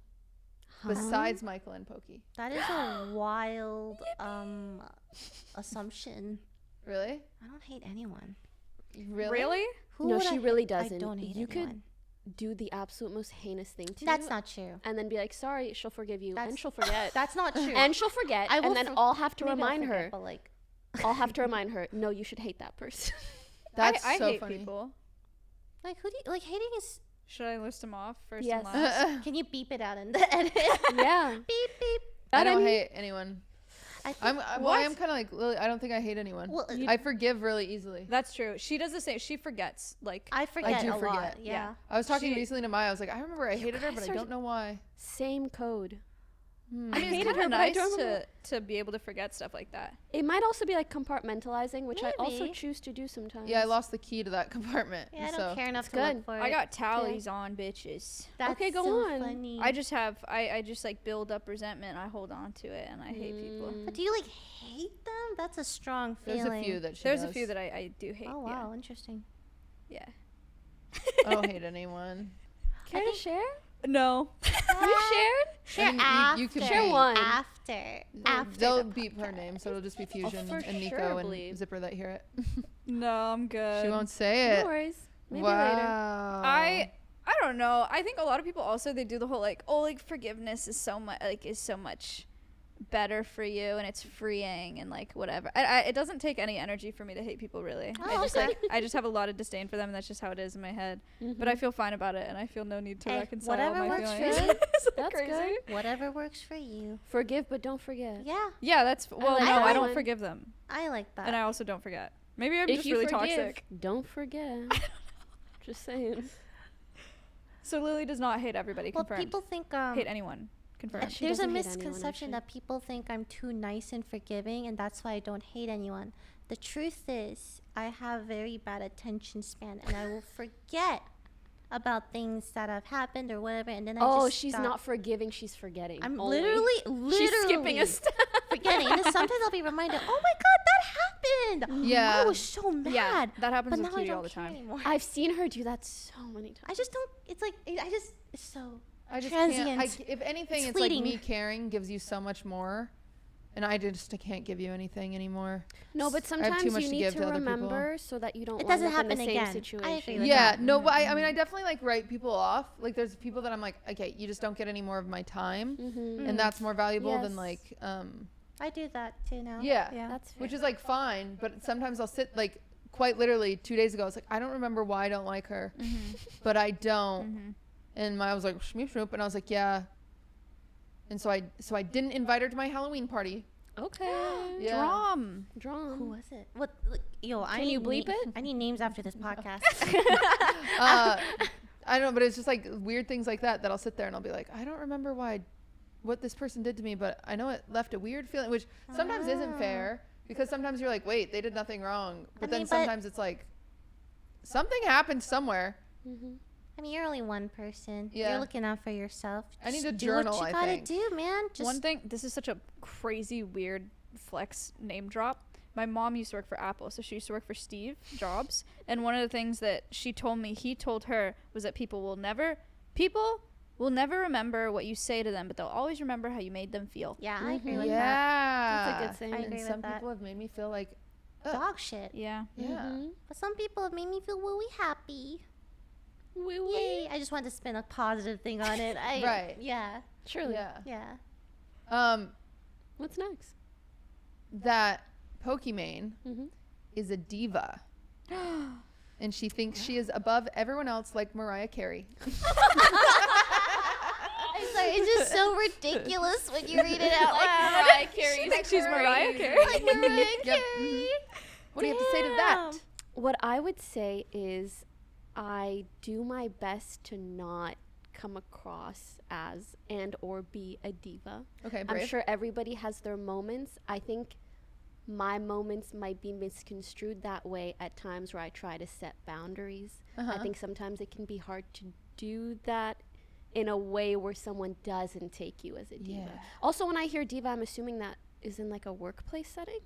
besides Michael and Poki. That is a wild assumption. Really? I don't hate anyone. Really? Who No, would she I really hate? I doesn't. don't hate You could anyone. do the absolute most heinous thing to That's you not true. and then be like, sorry, she'll forgive you. That's- And she'll forget. That's not true. And she'll forget. I will And then for- I'll have to Maybe I'll remind forget, her. but like, I'll have to remind her, no, you should hate that person. That's I so hate funny. people. who do you like? Hating is. Should I list them off first Yes. and last? Can you beep it out in the edit? Yeah. Beep beep. I That don't I mean- hate anyone. I think, I am kind of like Lily. I don't think I hate anyone. well, I forgive really easily. That's true. She does the same. She forgets. Like, I forget do a forget. lot. Yeah. Yeah. I was talking She- recently to Maya. I was like, I remember I You hated her, but guys I are- don't know why. Same code. I mean, hated it's kind her, of but I nice don't remember. to be able to forget stuff like that. It might also be like compartmentalizing, which I also Maybe. choose to do sometimes. Yeah, I lost the key to that compartment. Yeah, I so. don't care enough It's to good. look for it. I got tallies on, bitches. That's Okay, go so on. Funny. I just like build up resentment. I hold on to it, and I hate people. But do you like hate them? That's a strong There's feeling. a few that she There's does. a few that I do hate. Oh wow, interesting. Yeah. I don't hate anyone. Care to share? No. You shared? Share I mean, after. you can Share beep. one. After. After. They'll the beep her podcast. name, so it'll just be Fusion for and Nico sure, and believe. Zipper that hear it. No, I'm good. She won't say No it. worries. Maybe wow. later. I don't know. I think a lot of people also they do the whole like, oh, like forgiveness is so much better for you and it's freeing and like whatever. It doesn't take any energy for me to hate people really. Oh, okay. I just have a lot of disdain for them and that's just how it is in my head. Mm-hmm. But I feel fine about it and I feel no need to Hey, reconcile whatever my works for feelings. you. Isn't that That's crazy? good. Whatever works for you. Forgive, but don't forget. Yeah, Yeah, that's well. like No, that I don't one. forgive them, I like that. and I also don't forget. Maybe I'm If just you really forgive, toxic. don't forget. Just saying. So Lily does not hate everybody. well, Confirmed. people think hate anyone. Confirmed. She there's a doesn't hate anyone, misconception actually. that people think I'm too nice and forgiving, and that's why I don't hate anyone. The truth is, I have very bad attention span, and I will forget about things that have happened or whatever, and then I Oh, just she's stop. not forgiving. She's forgetting. I'm only. literally She's skipping a step. forgetting, and then sometimes I'll be reminded, "Oh my God, that happened! Yeah. I was so mad." Yeah, that happens but with now I Cutie don't all the care time. anymore. I've seen her do that so many times. I just don't. It's like it's so. I just transient. can't. If anything, It's it's like me fleeting. caring gives you so much more, and I can't give you anything anymore. No, but I have sometimes too much you to need give to to other people. remember so that you don't It wind doesn't up in the happen same again. I situation. agree with Yeah, that. no, but I mean, I definitely like write people off. Like, there's people that I'm like, okay, you just don't get any more of my time, Mm-hmm. and that's more valuable than Yes. like, I do that too now. Yeah. That's fair. which is like fine. But sometimes I'll sit like, quite literally 2 days ago, I was like, I don't remember why I don't like her, but I don't. And Maya was like, shmoop shmoop, and I was like, yeah. And so I didn't invite her to my Halloween party. Okay. Yeah. Drum. Who Drawn. was it? What? Like, yo, I Can need you bleep it? I need names after this podcast. I don't know, but it's just like weird things like that I'll sit there and I'll be like, I don't remember what this person did to me, but I know it left a weird feeling, which sometimes isn't fair, because sometimes you're like, wait, they did nothing wrong, but then mean, but- sometimes it's like something happened somewhere. Mm-hmm. I mean, you're only one person. Yeah. You're looking out for yourself. I need Just to do journal, what I you gotta think. do, man. Just One thing, this is such a crazy, weird flex name drop. My mom used to work for Apple, so she used to work for Steve Jobs. And one of the things that she told me, he told her, was that people will never remember what you say to them, but they'll always remember how you made them feel. yeah, I agree with Yeah, that. That's a good thing. I And agree and with some that. people have made me feel like, Dog shit. Yeah. yeah. Mm-hmm. But some people have made me feel really happy. Wee Yay! I just wanted to spin a positive thing on it. Right. Yeah. Surely. Yeah. Yeah. What's next? That Pokimane Mm-hmm. is a diva. And she thinks she is above everyone else, like Mariah Carey. I'm sorry, it's just so ridiculous when you read it out loud. Mariah Carey. You think she's Mariah Carey? Like Mariah Yep. Carey. What do you have to say to that? What I would say is I do my best to not come across as and or be a diva. Okay, brave. I'm sure everybody has their moments. I think my moments might be misconstrued that way at times where I try to set boundaries. I think sometimes it can be hard to do that in a way where someone doesn't take you as a diva. Yeah. Also, when I hear diva, I'm assuming that is in like a workplace setting.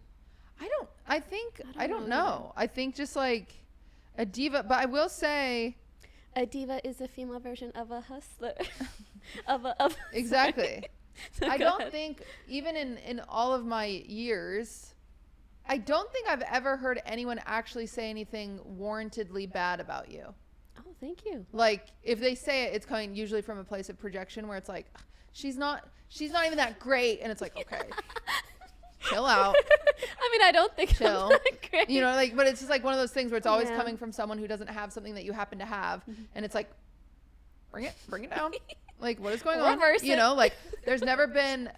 I don't know. I think just like a diva, but I will say A diva is a female version of a hustler. exactly. So I go don't ahead. think even in all of my years, I don't think I've ever heard anyone actually say anything warrantedly bad about you. Oh, thank you. Like if they say it, it's coming usually from a place of projection where it's like, she's not even that great, and it's like, okay, chill out. I mean, I don't think Chill. I'm that great. You know, like, but it's just like one of those things where it's always Yeah. coming from someone who doesn't have something that you happen to have, and it's like, bring it down. Like, what is going on? Reverse You it. know, like, there's never been,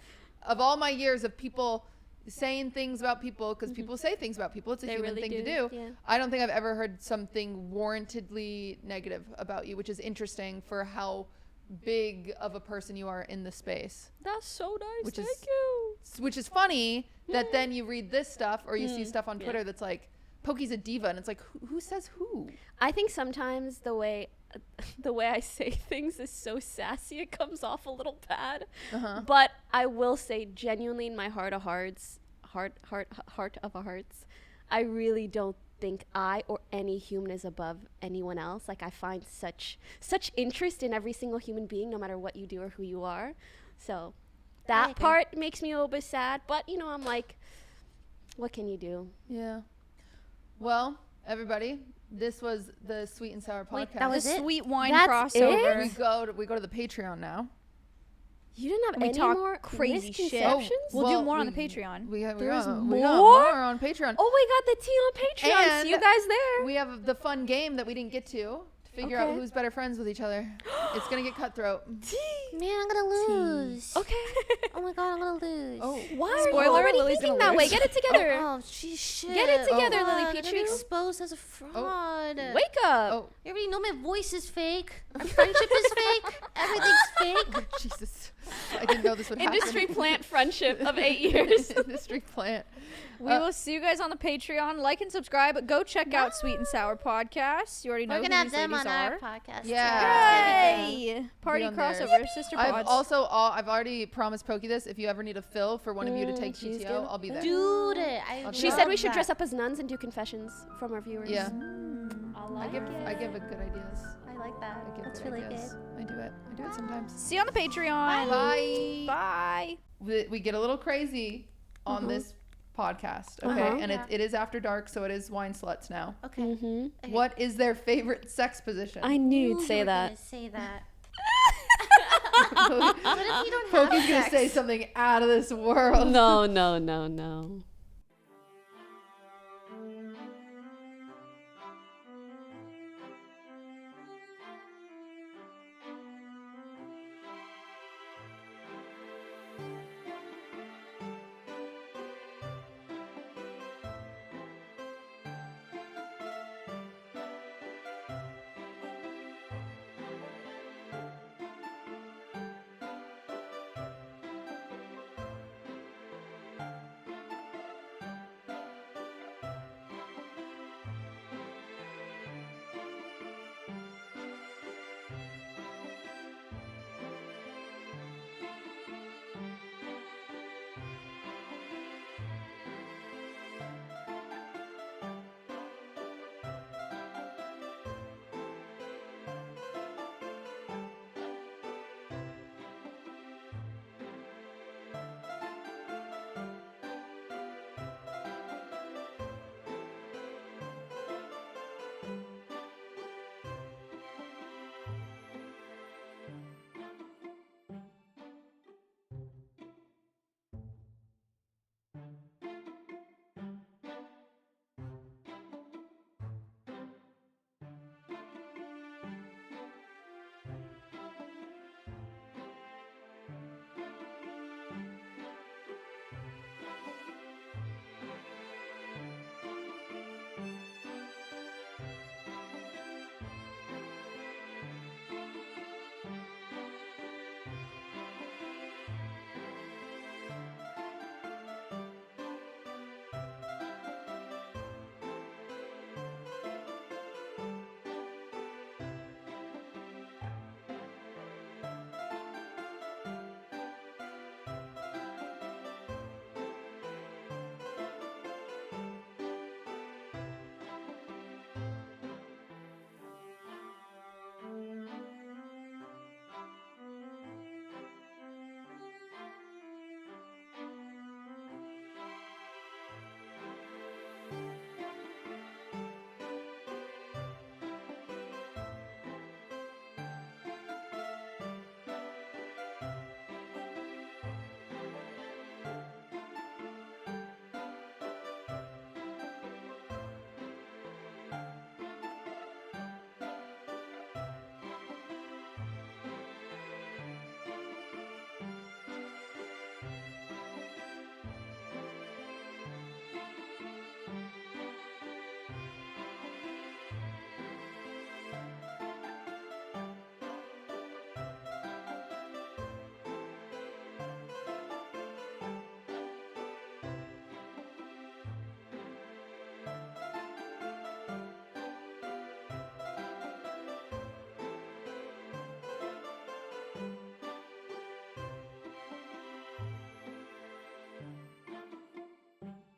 of all my years of people saying things about people, because people say things about people, it's a They human really thing to do, do. yeah. I don't think I've ever heard something warrantedly negative about you, which is interesting for how big of a person you are in the space. That's so nice. Which Thank is- you. Which is funny that then you read this stuff or you see stuff on yeah. Twitter that's like, Poki's a diva, and it's like, who says who? I think sometimes the way I say things is so sassy, it comes off a little bad. But I will say, genuinely, in my heart of hearts, I really don't think I or any human is above anyone else. Like, I find such interest in every single human being, no matter what you do or who you are. So that agree. part makes me a little bit sad. But, you know, I'm like, what can you do? Yeah. Well, everybody, this was the Sweet and Sour podcast. Wait, that was The it? sweet wine That's crossover. we go to the Patreon now. You didn't have We any talk more crazy shit. misconceptions? We'll Well, do more on we- the Patreon. We got There's more more? on Patreon. Oh, we got the tea on Patreon. And See you guys there. We have the fun game that we didn't get to figure out Okay. who's better friends with each other. It's gonna get cutthroat. Man, I'm gonna lose. Okay. Oh my god, I'm gonna lose. Oh, Why are you Spoiler, already Lily's thinking gonna that way? lose. Get it together. Oh, she should. Get it together, Oh, Lily I'm gonna be Pichu. exposed as a fraud. Wake up. oh, You already know my voice is fake. Our friendship is fake. Everything's fake. Jesus! I didn't know this would happen. Industry plant friendship of 8 years. Industry plant. We will see you guys on the Patreon. Like and subscribe. Go check out Sweet and Sour Podcast. You already know We're who gonna have these them ladies on are. our podcast. Yeah. Yay! Party on theirs. crossover, sister I've pods. also I've already promised Pokey this. If you ever need a fill for one of you to take she's PTO, good. I'll be there. Dude, She said we should dress up as nuns and do confessions from our viewers. Yeah, I I like give it. good ideas. I like that. I give That's good really ideas. good. I do it sometimes. See you on the Patreon. Bye. Bye. We get a little crazy on this podcast, okay? And Yeah. it is after dark, so it is wine sluts now. Okay. Mm-hmm. Okay. What is their favorite sex position? I knew you'd Ooh, say you were that. gonna say that. Pokey's What if you don't have gonna sex? say something out of this world. No.